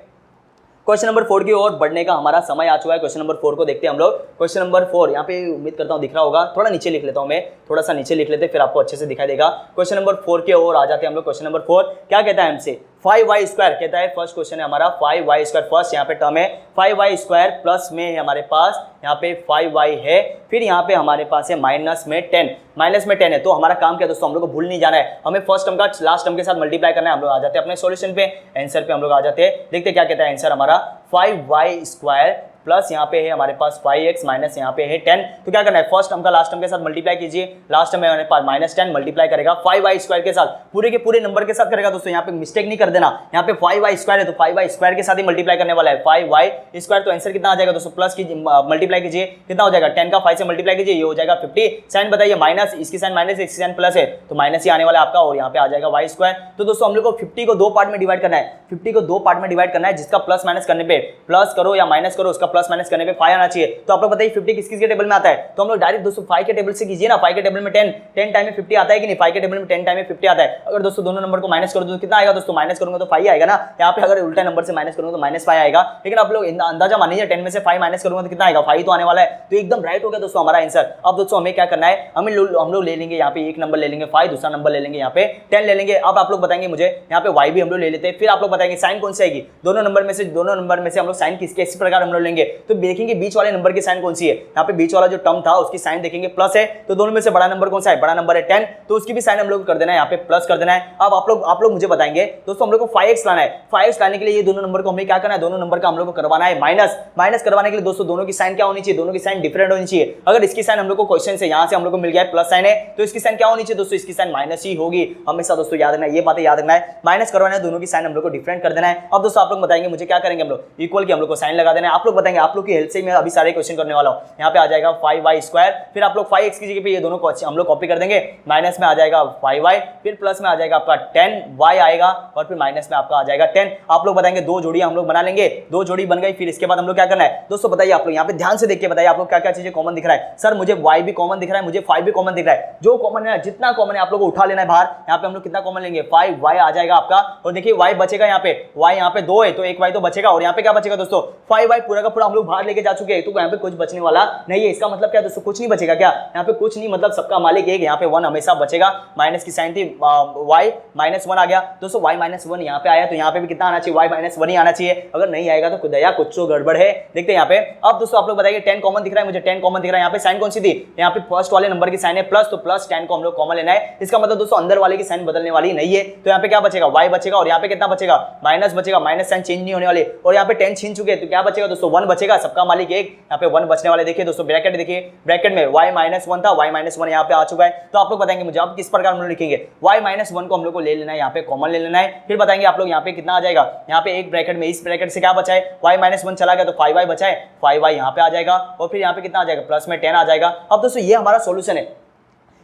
क्वेश्चन नंबर 4 की ओर बढ़ने का हमारा समय आ चुका है। क्वेश्चन नंबर 4 को देखते हैं हम लोग। क्वेश्चन नंबर 4 यहाँ पे उम्मीद करता हूँ दिख रहा होगा, थोड़ा नीचे लिख लेता हूँ मैं, थोड़ा सा नीचे लिख लेते हैं फिर आपको अच्छे से दिखाई देगा। क्वेश्चन नंबर 4 के ओर आ जाते हैं हम लोग। क्वेश्चन नंबर 4 क्या कहता है हमसे, 5y स्क्वायर कहता है, फर्स्ट क्वेश्चन है हमारा 5y स्क्वायर, फर्स्ट यहाँ पे टर्म है 5y स्क्वायर प्लस में है हमारे पास यहाँ पे 5y है, फिर यहाँ पे हमारे पास है माइनस में 10 है। तो हमारा काम क्या दोस्तों, हम लोग को भूल नहीं जाना है, हमें फर्स्ट टर्म का लास्ट टर्म के साथ मल्टीप्लाई करना है। हम लोग आ जाते हैं अपने सॉल्यूशन पे, आंसर पे हम लोग आ जाते हैं। देखते क्या कहता है आंसर हमारा, 5y स्क्वायर प्लस यहाँ पे है हमारे पास 5x माइनस यहाँ पे है 10। तो क्या करना है, फर्स्ट टर्म का लास्ट टर्म के साथ मल्टीप्लाई कीजिए, लास्ट टर्म में हमारे पास -10 मल्टीप्लाई करेगा 5y स्क्वायर के साथ, पूरे के पूरे नंबर के साथ करेगा दोस्तों, यहाँ पे मिस्टेक नहीं कर देना, यहाँ पे 5y स्क्वायर है तो 5y स्क्वायर के साथ ही मल्टीप्लाई करने वाला है 5y स्क्वायर। तो आंसर कितना आ जाएगा दोस्तों, प्लस की मल्टीप्लाई कीजिए, कितना हो जाएगा 10 का 5 से मल्टीप्लाई कीजिए, ये हो जाएगा 50, साइन बताइए माइनस, इसकी साइन माइनस इसकी साइन प्लस है तो माइनस ही आने वाला है आपका, और यहाँ पे आ जाएगा y स्क्वायर। तो दोस्तों हम लोग को 50 को 2 पार्ट में डिवाइड करना है, 50 को 2 पार्ट में डिवाइड करना है, जिसका प्लस माइनस करने पे प्लस करो या माइनस करो, उसका प्लस माइनस करने पे 5 आना चाहिए। तो आप लोग बताइए 50 किस के टेबल में आता है, तो हम लोग डायरेक्ट दोस्तों 5 के टेबल से कीजिए ना, 5 के टेबल में 10 टाइम में 50 आता है कि नहीं, 5 के टेबल में 10 टाइम में 50 आता है। अगर दोस्तों दोनों नंबर को माइनस कर दो तो कितना आएगा दोस्तों, माइनस करूंगा तो 5 आएगा ना, यहाँ पे अगर उल्टा नंबर से माइनस करूंगा तो -5 आएगा, लेकिन आप लोग अंदाजा मानिए 10 में से 5 माइनस करूंगा तो कितना आएगा, 5 तो आने वाला है। तो एकदम राइट हो गया दोस्तों हमारा आंसर। अब दोस्तों हमें क्या करना है, हम लोग ले लेंगे यहाँ पे एक नंबर ले लेंगे 5, दूसरा नंबर ले लेंगे यहाँ पे 10 ले लेंगे। अब आप लोग बताएंगे मुझे यहाँ पे y भी हम लोग ले लेते हैं, फिर आप लोग बताएंगे साइन कौन सी आएगी, दोनों नंबर में से हम लोग साइन किस प्रकार हम लोग लेंगे, तो देखेंगे बीच वाले नंबर की साइन कौन सी है, यहाँ पे बीच वाला जो टर्म था उसकी साइन देखेंगे प्लस है, तो दोनों में से बड़ा नंबर कौन सा है, बड़ा नंबर है 10, तो उसकी भी साइन हम लोग कर देना है यहाँ पे प्लस कर देना है। अब आप लोग मुझे बताएंगे दोस्तों हम लोग को 5x लाना है, 5x लाने के लिए ये दोनों नंबर को हमें क्या करना है, दोनों नंबर का हम लोग को करवाना है माइनस करवाने के लिए दोस्तों दोनों की साइन क्या होनी चाहिए, दोनों की साइन डिफरेंट होनी चाहिए। अगर इसकी साइन हम लोग को क्वेश्चन से यहाँ से हम लोग को मिल गया है प्लस साइन है, तो इसकी साइन क्या होनी चाहिए दोस्तों, इसकी साइन माइनस ही होगी, हमेशा दोस्तों याद रखना है, ये बातें याद रखना है, माइनस करवाना है, दोनों की साइन हम लोग को डिफरेंट कर देना है। अब दोस्तों आप लोग बताएंगे मुझे क्या करेंगे, हम लोग इक्वल की हम लोग को साइन लगा देना है, आप लोग बताएंगे, आप लोग की हेल्प से मैं अभी सारे क्वेश्चन करने वाला हूँ। यहाँ पे आ जाएगा 5y स्क्वायर, फिर आप लोग 5x की जगह पे ये दोनों को हम लोग कॉपी कर देंगे, माइनस में आ जाएगा 5y, फिर प्लस में आ जाएगा आपका 10y आएगा, और फिर माइनस में आपका आ जाएगा 10। आप लोग बताएंगे दो जोड़ी हम लोग बना लेंगे, दो जोड़ी बन गई, फिर इसके बाद हम लोग क्या करना है दोस्तों बताइए, आप लोग यहाँ पे ध्यान से देख के बताइए आप लोग क्या क्या चीजें कॉमन दिख रहा है। सर मुझे y भी कॉमन दिख रहा है, मुझे 5 भी कॉमन दिख रहा है, जो कॉमन है जितना कॉमन है आप लोग को उठा लेना है बाहर। यहाँ पे हम लोग कितना कॉमन लेंगे, 5y आ जाएगा आपका, और देखिए y बचेगा यहाँ पे, y यहाँ पे 2 है तो एक y तो बचेगा, और यहाँ पे क्या बचेगा दोस्तों 5y पूरा का पूरा हम लोग बाहर लेके जा चुके हैं, तो यहाँ पे कुछ बचने वाला नहीं है। इसका मतलब क्या दोस्तों, कुछ नहीं बचेगा क्या, यहाँ पे कुछ नहीं, मतलब सबका मालिक एक, यहाँ पे 1 हमेशा बचेगा, माइनस की साइन थी y -1 आ गया दोस्तों, y -1 यहाँ पे आया, तो यहाँ पे भी कितना आना चाहिए, y -1 ही आना चाहिए, अगर नहीं आएगा तो खुदाया कुछ तो गड़बड़ है। देखते हैं यहाँ पे, अब दोस्तों आप लोग बताइए 10 कॉमन दिख रहा है, मुझे 10 कॉमन दिख रहा है, यहाँ पे साइन कौन सी थी, यहाँ पे फर्स्ट वाले नंबर की साइन है प्लस, तो प्लस 10 को हम लोग कॉमन लेना है। इसका मतलब दोस्तों अंदर वाले की साइन बदलने वाली नहीं है, तो यहाँ पे क्या बचेगा, y बचेगा, और यहाँ पे कितना बचेगा, माइनस बचेगा, माइनस साइन चेंज नहीं होने वाली, और यहाँ पे 10 छीन चुके हैं, तो क्या बचेगा दोस्तों 1 बचेगा, सबका मालिक एक, यहाँ पे 1 बचने वाले। देखिए दोस्तों ब्रैकेट देखिए, ब्रैकेट में y -1 था, y -1 यहाँ पे आ चुका है, तो आप लोग बताएंगे मुझे अब किस प्रकार हम लोग लिखेंगे, y -1 को हम लोग को ले लेना है, यहाँ पे कॉमन ले लेना है, फिर बताएंगे आप लोग यहाँ पे कितना आ जाएगा, यहाँ पे एक ब्रैकेट में इस ब्रैकेट से क्या बचा है, y -1 चला गया तो 5y बचा है, 5y यहाँ पे आ जाएगा, और फिर यहाँ पे कितना आ जाएगा, प्लस में 10 आ जाएगा। अब दोस्तों ये हमारा सॉल्यूशन है,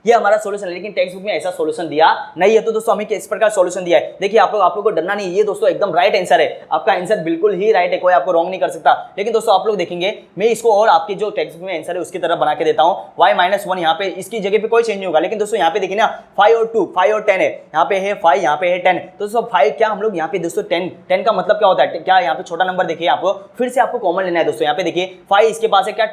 ये हमारा सोल्यूशन है, लेकिन टेक्स्ट बुक में ऐसा सोल्यूशन दिया नहीं है। तो दोस्तों हमें किस प्रकार सोल्यूशन दिया है, देखिए आप लोग को डरना नहीं है, ये दोस्तों एकदम राइट आंसर है, आपका आंसर बिल्कुल ही राइट है, कोई आपको रॉन्ग नहीं कर सकता। लेकिन दोस्तों आप लोग देखेंगे मैं इसको और आपकी जो टेक्स्ट बुक में आंसर है उसकी तरह बना के देता हूं, y-1 यहाँ पे इसकी जगह पे कोई चेंज नहीं होगा। लेकिन दोस्तों यहाँ पे देखिए ना 5 और 2, 5 और 10 है, यहाँ पे है 5, यहाँ पे है 10। तो दोस्तों 5 क्या हम लोग यहाँ पे दोस्तों 10 का मतलब क्या होता है, क्या यहाँ पे छोटा नंबर देखिए आपको फिर से आपको कॉमन लेना है दोस्तों। यहाँ पे देखिए 5 इसके पास है क्या,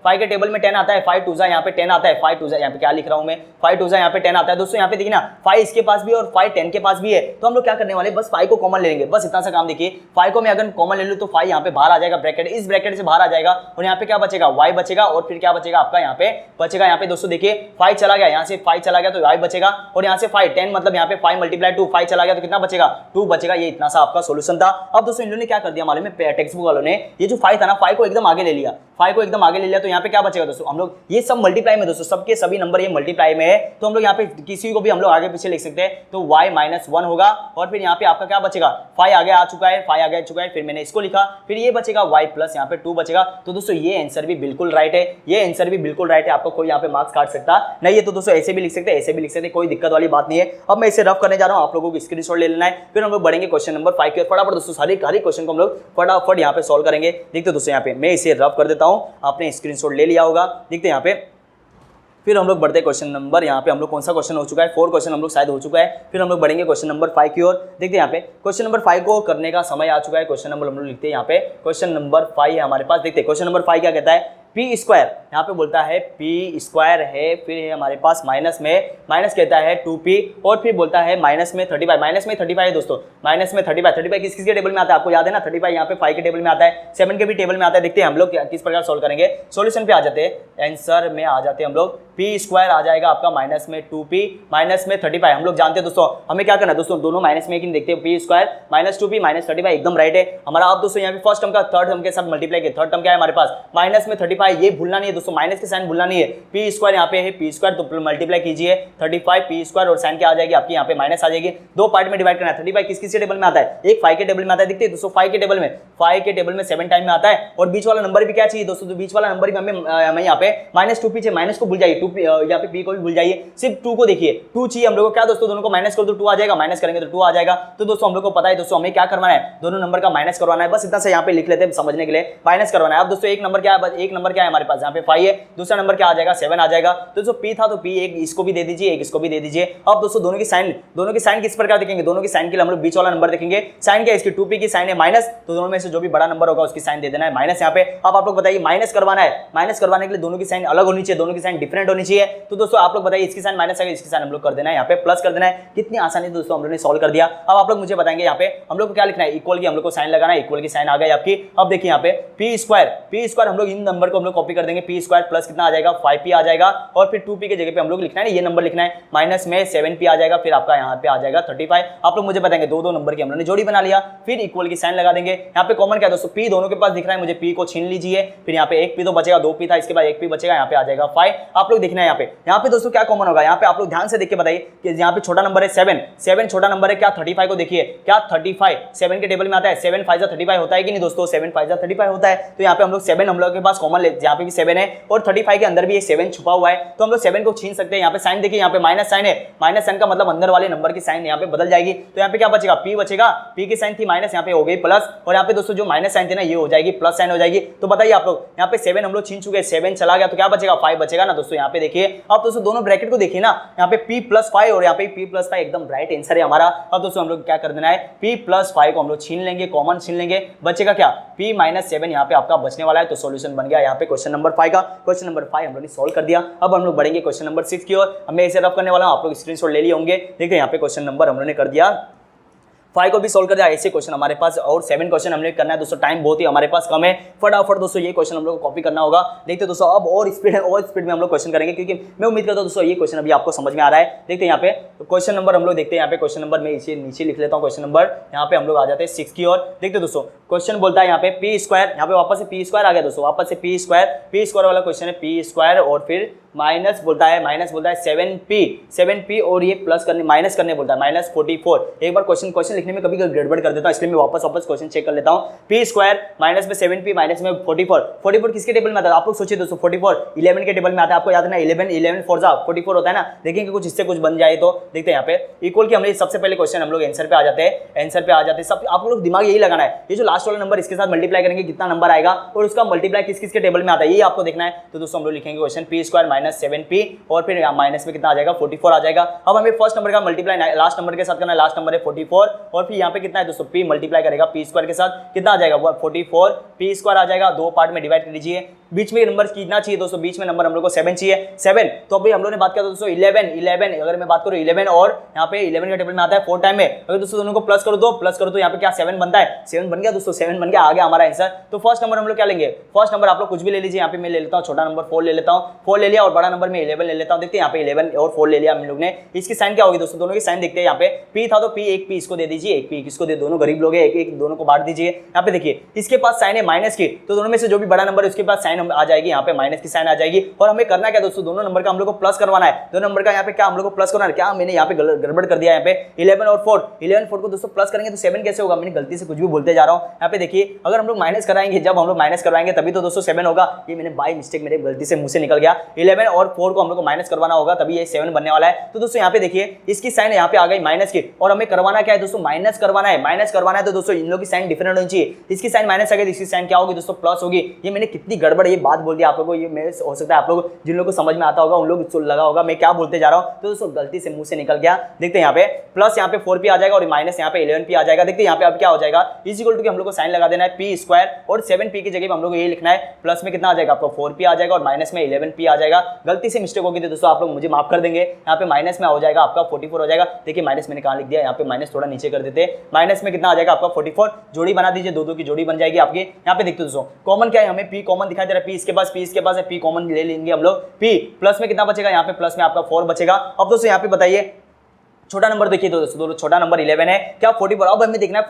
5 के टेबल में 10 आता है, 5 2 यहाँ पे 10 आता है, 5 2 यहाँ पे क्या लिख रहा हूं मैं, 5 2 यहाँ पे 10 आता है। दोस्तों यहाँ पे देखिए ना 5 इसके पास भी और 5 10 के पास भी है, तो हम लोग क्या करने वाले, बस 5 को कॉमन ले लेंगे, बस इतना सा काम। देखिए 5 को मैं अगर कॉमन ले लूं तो 5 यहाँ पे बाहर आ जाएगा, ब्रैकेट इस ब्रैकेट से बाहर आ जाएगा, और यहाँ पे क्या बचेगा, y बचेगा, और फिर क्या बचेगा आपका यहाँ पे बचेगा, यहाँ पे दोस्तों देखिए 5 चला गया, यहाँ से 5 चला गया तो y बचेगा, और यहाँ से 5 10 मतलब यहाँ पे 5 मल्टीप्लाई 2, 5 चला गया तो कितना बचेगा, 2 बचेगा। ये इतना सा आपका सोल्यूशन था। अब दोस्तों इन लोगों ने क्या कर दिया मालूम है, टेक्स्ट बुक वालों ने ये जो 5 था ना 5 को एकदम आगे ले लिया, 5 को एकदम आगे ले लिया, तो यहाँ पे क्या बचेगा दोस्तों, हम लोग ये सब मल्टीप्लाई में दोस्तों सबके सभी नंबर ये मल्टीप्लाई में है, तो हम लोग यहाँ पे किसी को भी हम लोग आगे पीछे लिख सकते हैं, तो y-1 होगा, और फिर यहाँ पे आपका क्या बचेगा, 5 आगे आ चुका है, 5 आगे आ चुका है, फिर मैंने इसको लिखा, फिर ये बचेगा y प्लस यहाँ पे 2 बचेगा। तो दोस्तों ये आंसर भी बिल्कुल राइट है, ये आंसर भी बिल्कुल राइट है, आपको कोई यहाँ पे मार्क्स काट सकता नहीं है। तो दोस्तों ऐसे भी लिख सकते हैं, ऐसे भी लिख सकते हैं, कोई दिक्कत वाली बात नहीं है। अब मैं इसे रफ करने जा रहा हूँ, आप लोगों को स्क्रीनशॉट ले लेना है, फिर हम लोग बढ़ेंगे क्वेश्चन नंबर 5 की ओर। फटाफट दोस्तों हर एक क्वेश्चन को हम लोग फटाफट यहाँ पे सॉल्व करेंगे। देखते दोस्तों यहाँ पे मैं इसे रफ कर देता हूँ, आपने स्क्रीनशॉट ले लिया होगा, देखते यहाँ पे। फिर हम लोग बढ़ते हैं क्वेश्चन नंबर, यहाँ पे हम लोग कौन सा क्वेश्चन हो चुका है, 4 क्वेश्चन हम लोग शायद हो चुका है। फिर हम लोग बढ़ेंगे क्वेश्चन नंबर 5 की ओर। देखते हैं यहाँ पे क्वेश्चन नंबर 5 को करने का समय आ चुका है। क्वेश्चन नंबर हम लोग लिखते हैं यहाँ पे, क्वेश्चन नंबर 5 है हमारे पास। देखते हैं क्वेश्चन नंबर 5 क्या कहता है, पी स्क्वायर, यहाँ पे बोलता है पी स्क्वायर है, फिर है हमारे पास माइनस में, माइनस कहता है 2p, और फिर बोलता है माइनस में 35, माइनस में 35 है दोस्तों, माइनस में 35 किस के टेबल में आता है आपको याद है ना, 35 यहाँ पे 5 के टेबल में आता है, 7 के भी टेबल में आता है। देखते हैं हम लोग किस प्रकार सोल्व करेंगे। सॉल्यूशन पे आ जाते हैं, आंसर में आ जाते हैं हम लोग, पी स्क्वायर आ जाएगा आपका माइनस में 2p माइनस में 35। हम लोग जानते हैं दोस्तों हमें क्या करना है दोस्तों, दोनों माइनस में, लेकिन देखते हैं P square minus 2p minus 35 एकदम राइट है हमारा। अब दोस्तों यहाँ पे फर्स्ट टर्म का थर्ड टर्म के साथ मल्टीप्लाई किया, थर्ड टर्म क्या है हमारे पास माइनस में 35, ये भूलना नहीं है दोस्तों, माइनस के साइन भूलना नहीं है। पी स्क्वायर यहाँ पे है पी स्क्वायर, तो मल्टीप्लाई कीजिए 35 पी स्क्वायर, और साइन क्या आ जाएगी आपकी यहाँ पे माइनस आ जाएगी। दो पार्ट में डिवाइड करना है। 35 किस किस टेबल में आता है, एक 5 के टेबल में आता है, देखते हैं दोस्तों 5 के टेबल में, 5 के टेबल में 7 टाइम में आता है, और बीच वाला नंबर भी क्या चाहिए दोस्तों, तो बीच वाला नंबर भी हमें यहाँ पे माइनस 2 पीछे, माइनस को भूल जाइए, 2 यहाँ पे पी को भी भूल जाइए, सिर्फ 2 को देखिए, 2 चाहिए हम लोग को। क्या दोस्तों दोनों को माइनस कर दो 2 आ जाएगा, माइनस करेंगे तो 2 आ जाएगा। तो दोस्तों हम लोग को पता है दोस्तों हमें क्या करवाना है, दोनों नंबर का माइनस करवाना है, बस इतना से यहाँ पे लिख लेते हैं समझने के लिए, माइनस करवाना है। अब दोस्तों एक नंबर क्या है, एक नंबर क्या है हमारे पास यहाँ पे 5 है, दूसरा नंबर क्या आ जाएगा 7 आ जाएगा। तो जो p था तो p एक इसको भी दे दीजिए, एक इसको भी दे दीजिए। अब दोस्तों दोनों की साइन किस प्रकार देखेंगे, दोनों की साइन के लिए हम लोग बीच वाला नंबर देखेंगे। साइन क्या है इसकी, 2p की साइन है माइनस, तो दोनों में से जो भी बड़ा नंबर होगा उसकी साइन दे देना है माइनस यहाँ पे। अब आप लोग बताइए माइनस करवाना है, माइनस करवाने के लिए दोनों की साइन अलग होनी चाहिए, दोनों की साइन डिफरेंट होनी चाहिए। तो दोस्तों आप लोग बताइए इसकी साइन माइनस है, इसकी साइन हम लोग कर देना है यहाँ पे प्लस कर देना है। कितनी आसानी से दोस्तों हम लोग ने सॉल्व कर दिया। अब आप लोग मुझे बताएंगे यहाँ पे हम लोग को क्या लिखना है, इक्वल की हम लोग को साइन लगाना है, इक्वल की साइन आ गई आपकी। अब देखिए यहाँ पे पी स्क्वायर हम लोग इन नंबर को हम लोग कॉपी कर देंगे, पी स्क्वायर प्लस कितना आ जाएगा 5p आ जाएगा, और फिर 2p के जगह पे हम लोग लिखना है ये नंबर लिखना है, माइनस में 7p आ जाएगा, फिर आपका यहाँ पे आ जाएगा 35। आप लोग मुझे बताएंगे दो नंबर की हम लोग ने जोड़ी बना लिया, फिर इक्वल की साइन लगा देंगे। यहाँ पे कॉमन क्या दोस्तों, p दोनों के पास दिख रहा है, मुझे p को छीन लीजिए, फिर यहाँ पे एक p तो बचेगा, 2p था, इसके बाद एक p बचेगा, यहाँ पे आ जाएगा 5। आप लोग देखना है यहाँ पे दोस्तों क्या कॉमन होगा, यहाँ पे आप लोग ध्यान से देख के बताइए कि यहाँ पे छोटा नंबर है 7 छोटा नंबर है, क्या 35 को देखिए, क्या 35 7 के टेबल में आता है, 7 5 35 होता है कि नहीं दोस्तों, 7 5 35 होता है। तो यहाँ पे हम लोग 7 हम लोग के पास कॉमन ले, यहाँ पे भी 7 है, और 35 के अंदर भी एक 7 छुपा हुआ है, तो हम लोग 7 को छीन सकते हैं। यहाँ पे साइन देखिए, यहाँ पे माइनस साइन है, माइनस साइन का मतलब अंदर वाले नंबर की साइन यहाँ पे बदल जाएगी। तो यहाँ पे क्या बचेगा, p बचेगा, p की साइन थी माइनस, यहाँ पे हो गई प्लस, और यहाँ पे दोस्तों जो माइनस साइन थी ना ये हो जाएगी प्लस साइन हो जाएगी। तो बताइए आप लोग यहाँ पे 7 हम लोग छीन चुके हैं, 7 चला गया तो क्या बचेगा 5 बचेगा ना दोस्तों। यहाँ पे देखिए अब दोस्तों दोनों ब्रैकेट को देखिए ना, यहाँ पे p+5 और यहाँ पे p+5 एकदम राइट आंसर है हमारा। अब दोस्तों हम लोग क्या कर देना है, p+5 को हम लोग छीन लेंगे, कॉमन छीन लेंगे, बचेगा क्या p-7 यहाँ पे आपका बचने वाला है। तो सॉल्यूशन बन गया यहाँ पे क्वेश्चन नंबर 5 का। क्वेश्चन नंबर 5 हम लोग ने सॉल्व कर दिया। अब हम लोग बढ़ेंगे क्वेश्चन नंबर 6 की ओर। मैं इसे रफ करने वाला हूँ, आप लोग स्क्रीनशॉट ले लिए होंगे। देखिए यहाँ पे क्वेश्चन नंबर हम लोग ने कर दिया 5 को भी सोल्व कर दिया। ऐसे क्वेश्चन हमारे पास और 7 क्वेश्चन हमने करना है दोस्तों, टाइम बहुत ही हमारे पास कम है, फटाफट दोस्तों ये क्वेश्चन हम लोग को कॉपी करना होगा। देखते दोस्तों अब और स्पीड में हम लोग क्वेश्चन करेंगे, क्योंकि मैं उम्मीद करता हूं दोस्तों ये क्वेश्चन अभी आपको समझ में आ रहा है। देखते हैं यहाँ पे क्वेश्चन नंबर हम लोग देखते हैं, यहाँ पे क्वेश्चन नंबर मैं इसे नीचे लिख लेता हूँ। क्वेश्चन नंबर यहाँ पे हम लोग आ जाते हैं 6 की ओर। देखते दोस्तों क्वेश्चन बोलता है यहाँ पे पी स्क्वायर, यहाँ पे वापस से पी स्क्वायर आ गया दोस्तों, वापस से पी स्क्वायर वाला क्वेश्चन है, पी स्क्वायर और फिर माइनस बोलता है 7p और ये प्लस करने माइनस करने बोलता है -44। एक बार क्वेश्चन लिखने लिखने में कभी गड़बड़ कर देता हूँ, इसलिए मैं वापस क्वेश्चन चेक कर लेता हूँ। पी स्क्वायर माइनस में 7p माइनस में 44 किसके टेबल में आता है? आप लोग सोचिए दोस्तों, 44 11 के टेबल में आता है। आपको याद है ना, 11 4 44 होता है ना। देखेंगे कुछ इससे कुछ बन जाए तो देखते हैं यहाँ पे इक्वल की हमने सबसे पहले क्वेश्चन हम लोग आंसर पे आ जाते हैं। सब आप लोग दिमाग यही लगाना है, ये जो लास्ट वाला नंबर इसके साथ मल्टीप्लाई करेंगे कितना नंबर आएगा और उसका मल्टीप्लाई किस किस के टेबल में आता है, ये आपको देखना है। तो दोस्तों हम लोग लिखेंगे question P square minus 7p और फिर माइनस में कितना आ जाएगा 44 आ जाएगा। अब हमें फर्स्ट नंबर का मल्टीप्लाई लास्ट नंबर के साथ करना है, लास्ट नंबर है 44 और फिर यहाँ पे कितना है दोस्तों p मल्टीप्लाई करेगा पी स्क्वायर के साथ, कितना आ जाएगा 44 पी स्क्वायर आ जाएगा। दो पार्ट में डिवाइड कर लीजिए, बीच में नंबर कितना चाहिए दोस्तों, बीच में नंबर हम लोग को 7 चाहिए 7। तो अभी हम लोग ने बात किया दोस्तों 11 अगर मैं बात करूं 11 और यहाँ पे 11 का टेबल में आता है 4 टाइम में, अगर दोस्तों दोनों को प्लस कर दो यहाँ पे क्या 7 बनता है, 7 बन गया दोस्तों, 7 बन गया, आ गया हमारा आंसर। तो फर्स्ट नंबर हम लोग क्या लेंगे, फर्स्ट नंबर आप लोग कुछ भी ले लीजिए, यहाँ पे मैं ले लेता हूँ छोटा नंबर 4 ले लेता हूँ, 4 ले लिया और बड़ा नंबर में 11 ले लेता हूँ। देखते हैं यहाँ पे 11 और 4 ले लिया हम लोग ने, इसकी साइन क्या होगी दोस्तों, दोनों की साइन देखते हैं। यहाँ पे p था तो p एक p इसको दे दीजिए, एक p इसको दे, दोनों गरीब लोग हैं, एक दोनों को बांट दीजिए। यहाँ पे देखिए इसके पास साइन है माइनस की, तो दोनों में से जो भी बड़ा नंबर है उसके पास साइन आ जाएगी, यहाँ पे माइनस की साइन आ जाएगी। और हमें करना क्या दोस्तों, दोनों नंबर का हम लोग को प्लस करवाना है, दोनों नंबर का यहाँ पे क्या हम लोग को प्लस करवाना है। क्या मैंने यहाँ पे गड़बड़ कर दिया, यहाँ पे 11 और 4 को दोस्तों प्लस करेंगे तो 7 कैसे होगा, मैंने गलती से कुछ भी बोलते जा रहा हूँ। यहाँ पे देखिए अगर हम लोग माइनस कराएंगे, जब हम लोग माइनस करवाएंगे तभी तो दोस्तों 7 होगा, ये मैंने बाय मिस्टेक मेरे गलती से मुंह से निकल गया। 11 और 4 को हम लोग को माइनस करवाना होगा तभी ये 7 बनने वाला है। तो दोस्तों यहाँ पे देखिए इसकी साइन यहाँ पे आ गई माइनस की, और हमें करवाना क्या है दोस्तों, माइनस करवाना है। तो दोस्तों इन लोगों की साइन डिफरेंट होनी चाहिए, इसकी साइन माइनस आ गई, इसकी साइन क्या होगी दोस्तों प्लस होगी। ये मैंने कितनी गड़बड़ ये बात बोल दिया आप लोगों को, ये मेरे हो सकता है आप लोग जिन लोगों को समझ में आता होगा उन लोग लगा होगा मैं क्या बोलते जा रहा हूँ। तो दोस्तों गलती से मुंह से निकल गया। देखते हैं यहाँ पे प्लस यहाँ पे 4p आ जाएगा और माइनस यहाँ पे 11p आ जाएगा। देखते हैं यहाँ पे अब क्या हो जाएगा, इज इक्वल टू कि हम लोग को साइन लगा देना है p स्क्वायर और 7p की जगह पे हम लोग को ये लिखना है, प्लस में कितना आ जाएगा आपको 4p आ जाएगा और माइनस में 11p आ जाएगा। गलती से मिस्टेक होगी तो दोस्तों आप लोग मुझे माफ कर देंगे। यहाँ पे माइनस में हो जाएगा आपका 44 हो जाएगा। देखिए माइनस मैंने कहाँ लिख दिया, यहाँ पे माइनस थोड़ा नीचे कर देते, माइनस में कितना आ जाएगा आपका 44, जोड़ी बना दीजिए, दो की जोड़ी बन जाएगी आपकी। यहाँ पे देखते दोस्तों कॉमन क्या है, हमें p कॉमन दिखाई दे रहा है, p इसके पास है, p कॉमन ले लेंगे हम लोग, p प्लस में कितना बचेगा, यहाँ पे प्लस में आपका 4 बचेगा। अब दोस्तों यहाँ पे बताइए छोटा नंबर देखिए तो दोस्तों छोटा नंबर 11 है, क्या 44, अब हमें देखना है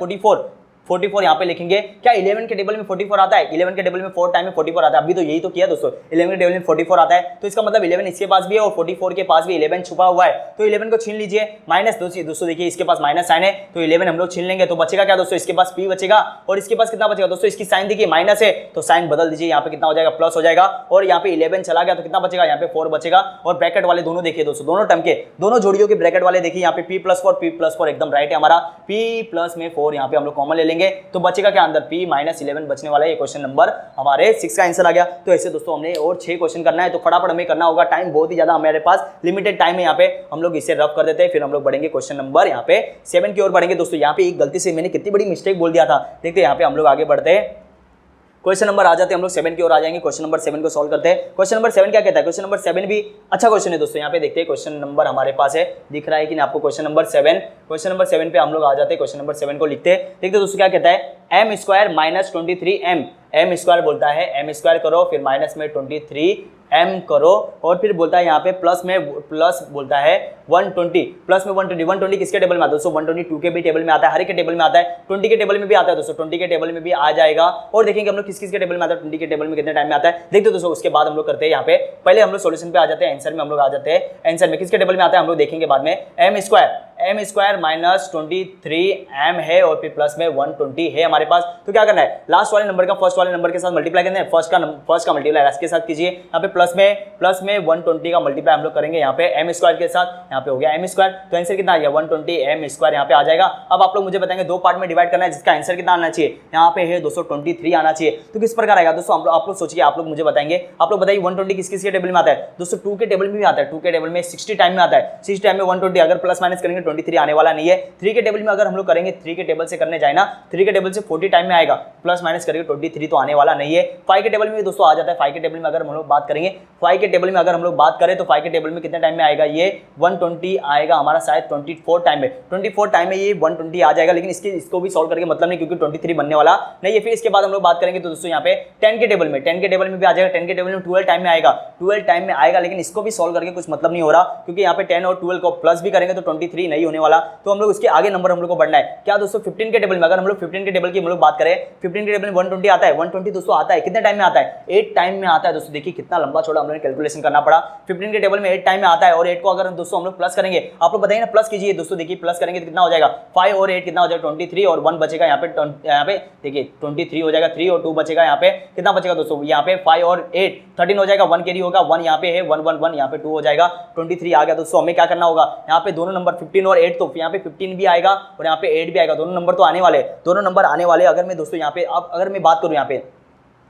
44 यहाँ पे लिखेंगे। क्या 11 के टेबल में 44 आता है, 11 के टेबल में 4 टाइम में 44 आता है, अभी तो यही तो किया दोस्तों, 11 के टेबल में 44 आता है, तो इसका मतलब 11 इसके पास भी है और 44 के पास भी 11 छुपा हुआ है। तो 11 को छीन लीजिए, माइनस दोस्तों देखिए इसके पास माइनस साइन है, तो 11 हम लोग छीन लेंगे तो बचेगा क्या दोस्तों, इसके पास p बचेगा और इसके पास कितना बचेगा दोस्तों, इसकी साइन देखिए माइनस है तो साइन बदल दीजिए, यहाँ पे कितना हो जाएगा प्लस हो जाएगा, और यहाँ पे 11 चला गया तो कितना बचेगा, यहाँ पे 4 बचेगा। और ब्रैकेट वाले दोनों देखिए दोस्तों, दोनों टर्म के दोनों जोड़ियों के ब्रैकेट वाले देखिए, यहाँ पे p+4 एकदम राइट है हमारा, p प्लस में 4 यहाँ पे हम लोग कॉमन ले लेंगे तो बचेगा अंदर p माइनस 11 बचने वाला है। ये क्वेश्चन नंबर हमारे 6 का आंसर आ गया। तो ऐसे दोस्तों हमने और 6 क्वेश्चन करना है, तो फटाफट हमें करना होगा, टाइम बहुत ही ज्यादा हमारे पास लिमिटेड टाइम है। यहाँ पे हम लोग इसे रफ कर देते हैं, फिर हम लोग बढ़ेंगे क्वेश्चन नंबर यहाँ पे 7 की ओर बढ़ेंगे। दोस्तों यहाँ पे एक गलती से मैंने कितनी बड़ी मिस्टेक बोल दिया था, देखते हैं यहाँ पे हम लोग आगे बढ़ते हैं, क्वेश्चन नंबर आ जाते हैं हम लोग 7 की ओर आ जाएंगे। क्वेश्चन नंबर 7 को सॉल्व करते हैं। क्वेश्चन नंबर 7 क्या कहता है, क्वेश्चन नंबर 7 भी अच्छा क्वेश्चन है दोस्तों। यहाँ पे देखते हैं क्वेश्चन नंबर हमारे पास है, दिख रहा है कि नहीं आपको क्वेश्चन नंबर 7। क्वेश्चन नंबर 7 पे हम लोग आ जाते हैं, क्वेश्चन नंबर 7 को लिखते हैं। देखते दोस्तों क्या कहता है, m square minus 23m, m square बोलता है, m स्क्वायर करो फिर माइनस में 23m करो और फिर बोलता है यहाँ पे प्लस बोलता है 120, प्लस में 120 किसके टेबल में आता है दोस्तों, 122 के भी टेबल में आता है, हर एक के टेबल में आता है, 20 के टेबल में भी आता है दोस्तों, 20 के टेबल में भी आ जाएगा। और देखेंगे हम लोग किस किस के टेबल में आता है, 20 के टेबल में कितने टाइम में आता है देखते दोस्तों। उसके बाद हम लोग करते हैं यहाँ पे, पहले हम लोग सोल्यूशन पे आ जाते हैं, आंसर में हम लोग आ जाते हैं। आंसर में किसके टेबल में आता है हम लोग देखेंगे बाद में, m स्क्वायर माइनस 23m है और फिर प्लस में 120 है हमारे पास। तो क्या करना है, लास्ट वाले नंबर का फर्स्ट वाले नंबर के साथ मल्टीप्लाई करना है, फर्स्ट का मल्टीप्लाई इसके साथ कीजिए। यहाँ पे प्लस में 120 का मल्टीप्लाई हम लोग करेंगे यहाँ पे m स्क्वायर के साथ, यहाँ पे हो गया m स्क्वायर, तो आंसर कितना आ गया 120 m स्क्वायर यहाँ पे आ जाएगा। अब आप लोग मुझे बताएंगे दो पार्ट में डिवाइड करना है, जिसका आंसर कितना आना चाहिए, यहाँ पे है 223 आना चाहिए। तो किस प्रकार आएगा दोस्तों, आप लोग सोचिए, आप लोग मुझे बताएंगे, आप लोग बताइए 120 किस किस के टेबल में आता है दोस्तों, 2 के टेबल में भी आता है, 2 के टेबल में 60 टाइम में आता है, 60 टाइम में 120, अगर प्लस माइनस करेंगे 23 आने वाला नहीं है। 3 के टेबल में अगर हम लोग करेंगे, 3 के टेबल से करने जाए ना, 3 के टेबल से 40 टाइम में आएगा, प्लस माइनस करेंगे 23 तो आने वाला नहीं है। 5 के टेबल में दोस्तों आ जाता है, 5 के टेबल में अगर हम लोग बात करेंगे, 5 के टेबल में अगर हम लोग बात करें तो 5 के टेबल में कितने टाइम में आएगा, ये 120 आएगा हमारा, शायद 24 टाइम में, 24 टाइम में ये 120 आ जाएगा। लेकिन इसको भी सॉल्व करके मतलब नहीं, क्योंकि 23 बनने वाला नहीं है। फिर इसके बाद हम लोग बात करेंगे तो दोस्तों यहाँ पे 10 के टेबल में भी आ जाएगा, 10 के टेबल में 12 टाइम में आएगा, 12 टाइम में आएगा, लेकिन इसको भी सॉल्व करके कुछ मतलब नहीं हो रहा, क्योंकि यहाँ पे 10 और 12 को प्लस भी करेंगे तो 23 नहीं नहीं होने वाला, तो हम लोग उसके आगे नंबर हम लोग को बढ़ना है। क्या दोस्तों 15 के टेबल में, अगर हम लोग 15 के टेबल की हम लोग बात करें, 15 के टेबल में 120 आता है। 120 दोस्तों आता है कितने टाइम में आता है? 8 टाइम में आता है दोस्तों। देखिए कितना लंबा छोड़ा हम लोग कैलकुलेशन करना पड़ा। 15 के टेबल में 8 टाइम में आता है और 8 को अगर दोस्तों हम लोग प्लस करेंगे, आप लोग बताइए ना, प्लस कीजिए दोस्तों। देखिए प्लस करेंगे तो कितना हो जाएगा? 5 और 8 कितना हो जाएगा? 23 और 1 बचेगा यहाँ पे देखिए 23 हो जाएगा, 3 और 2 बचेगा। यहाँ पे कितना बचेगा दोस्तों? यहाँ पे 5 और 8 13 हो जाएगा, 1 कैरी होगा, 1 यहाँ पे है, 1 1 1 यहाँ पे 2 हो जाएगा, 23 आ गया दोस्तों। हमें क्या करना होगा यहाँ पे? दोनों नंबर 15 और 8, तो यहाँ पे 15 भी आएगा और यहाँ पे 8 भी आएगा। दोनों नंबर तो आने वाले, दोनों नंबर आने वाले। अगर मैं दोस्तों यहाँ पे अब अगर मैं बात करूँ यहाँ पे,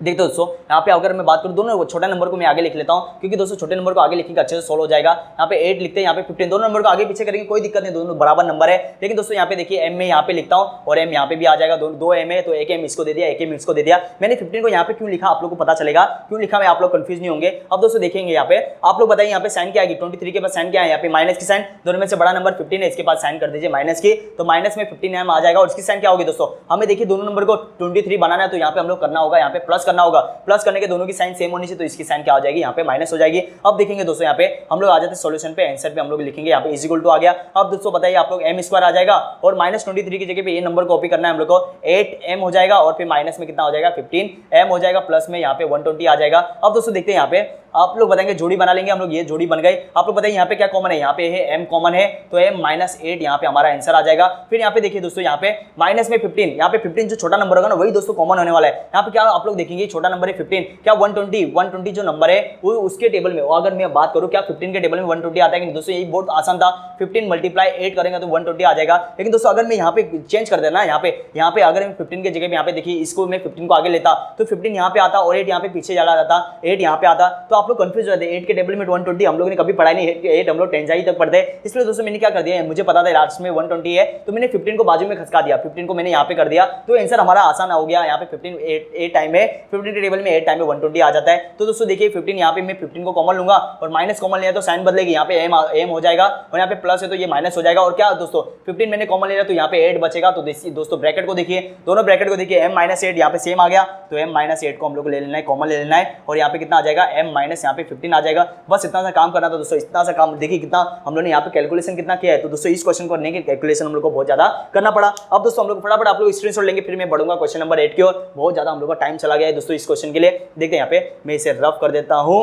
देखते दोस्तों यहाँ पे अगर मैं बात करूँ, दोनों छोटा नंबर को मैं आगे लिख लेता हूँ, क्योंकि दोस्तों छोटे नंबर को आगे लिखेंगे अच्छे से सोल्व हो जाएगा। यहाँ पे 8 लिखते हैं, यहाँ पे 15, दोनों नंबर को आगे पीछे करेंगे कोई दिक्कत नहीं, दोनों बराबर नंबर है। लेकिन दोस्तों यहाँ पे देखिए m में यहाँ पे लिखता हूँ और m यहाँ पे भी आ जाएगा, दो m है तो एक m इसको दे दिया, एक m इसको दे दिया। मैंने 15 को यहाँ पे क्यों लिखा आप लोग को पता चलेगा, क्यों लिखा मैं आप लोग कंफ्यूज नहीं होंगे। अब दोस्तों देखेंगे यहाँ पे, आप लोग बताइए यहाँ पे साइन क्या आएगी? 23 के पास साइन क्या है? यहाँ पे माइनस की साइन, दोनों में से बड़ा नंबर 15 है, इसके पास साइन कर दीजिए माइनस की, तो माइनस में 15m आ जाएगा और इसकी साइन क्या होगी दोस्तों? हमें देखिए दोनों नंबर को 23 बनाना है, तो यहाँ पे हम लोग करना होगा, यहाँ पे प्लस करना होगा। प्लस करने के दोनों की साइन सेम होनी चाहिए, तो इसकी साइन क्या हो जाएगी? यहाँ पे माइनस हो जाएगी। अब देखेंगे दोस्तों यहाँ पे हम लोग आ जाते हैं सॉल्यूशन पे, आंसर पे हम लोग लिखेंगे यहाँ पे इज इक्वल टू आ गया। अब दोस्तों बताइए आप लोग m स्क्वायर आ जाएगा और -23 की जगह पे ये नंबर कॉपी करना है हम लोग को, 8m हो जाएगा और फिर माइनस में कितना हो जाएगा? 15m हो जाएगा, प्लस में यहाँ पे 120 आ जाएगा। अब दोस्तों देखते हैं यहाँ पे, आप लोग बताएंगे जोड़ी बना लेंगे हम लोग, ये जोड़ी बन गई। आप लोग बताइए यहाँ पे क्या कॉमन है? यहाँ पे है m कॉमन है, तो m -8 यहाँ पे हमारा आंसर आ जाएगा। फिर यहाँ पे देखिए दोस्तों, यहाँ पे माइनस में 15, यहाँ पे 15 जो छोटा नंबर होगा ना वही दोस्तों कॉमन होने वाला है। यहाँ पे क्या आप लोग देखेंगे छोटा नंबर है 15, क्या 120 जो नंबर है वो उसके टेबल में, अगर मैं बात करूँ क्या 15 के टेबल में 120 आता है कि दोस्तों? यही बहुत आसान था, 15 मल्टीप्लाई 8 करेंगे तो 120 आ जाएगा। लेकिन दोस्तों अगर मैं यहाँ पे चेंज कर देना, यहाँ पे अगर मैं 15 की जगह पे यहाँ पे देखिए इसको मैं 15 को आगे लेता तो 15 यहाँ पे आता और 8 यहाँ पे पीछे चला जाता, 8 यहाँ पे आता, तो आप लोग कंफ्यूज हो जाते। 8 के टेबल में 120 हम लोगों ने कभी पढ़ा नहीं, 8 हम लोग 10 तक पढ़ते, इसलिए दोस्तों मैंने क्या कर दिया, मुझे पता था लास्ट में 120 है तो मैंने 15 को बाजू में खसका दिया, 15 को मैंने यहाँ पे कर दिया, तो आंसर हमारा आसान हो गया। यहाँ पे 15 8 टाइम है, 15 के टेबल में 8 टाइम में 120 आ जाता है। तो दोस्तों देखिए 15 यहाँ पे मैं 15 को कॉमन लूंगा और माइनस कॉमन लिया तो साइन बदलेगी, यहाँ पे m हो जाएगा और यहाँ पे प्लस है तो ये माइनस हो जाएगा। और क्या दोस्तों 15 मैंने कॉमन लिया तो यहाँ पे 8 बचेगा, तो दोस्तों ब्रैकेट को देखिए, दोनों ब्रैकेट को देखिए, m -8 यहाँ पे सेम आ गया, तो m -8 को हम लोग को ले लेना है, कॉमन ले लेना है और यहाँ पे कितना आ जाएगा? m माइनस यहाँ पे 15 आ जाएगा। बस इतना सा काम करना था दोस्तों, इतना सा काम। देखिए कितना हम लोगों ने यहाँ पे कैलकुलेशन कितना किया है, तो दोस्तों इस क्वेश्चन को करने के कैलकुलेशन हम लोग को बहुत ज्यादा करना पड़ा। अब दोस्तों हम लोग फटाफट आप लोग स्क्रीनशॉट लेंगे, फिर मैं बढ़ूंगा क्वेश्चन नंबर 8 की ओर। बहुत ज्यादा हम लोग का टाइम चला गया है दोस्तों इस क्वेश्चन के लिए। देखते हैं यहाँ पे मैं इसे रफ कर देता हूँ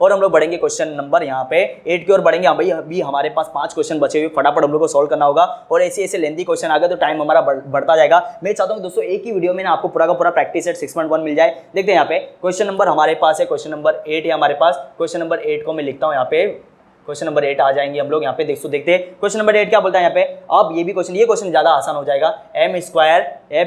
और हम लोग बढ़ेंगे क्वेश्चन नंबर यहाँ पे 8 की ओर बढ़ेंगे। हाँ भाई, अभी हमारे पास 5 क्वेश्चन बचे हुए, फटाफट हम लोग को सॉल्व करना होगा और ऐसे लेंथी क्वेश्चन आ गए तो टाइम हमारा बढ़ता जाएगा। मैं चाहता हूँ दोस्तों एक ही वीडियो में ना आपको पूरा का पूरा प्रैक्टिस सेट 6.1 मिल जाए। देखते हैं यहाँ पे क्वेश्चन नंबर हमारे पास है, क्वेश्चन नंबर 8 है हमारे पास। क्वेश्चन नंबर 8 को मैं लिखता हूँ यहाँ पे, क्वेश्चन नंबर 8 आ जाएंगे हम लोग यहाँ पे। देखते हैं क्वेश्चन नंबर 8 क्या बोलता है यहाँ पे। अब ये क्वेश्चन ज्यादा आसान हो जाएगा। m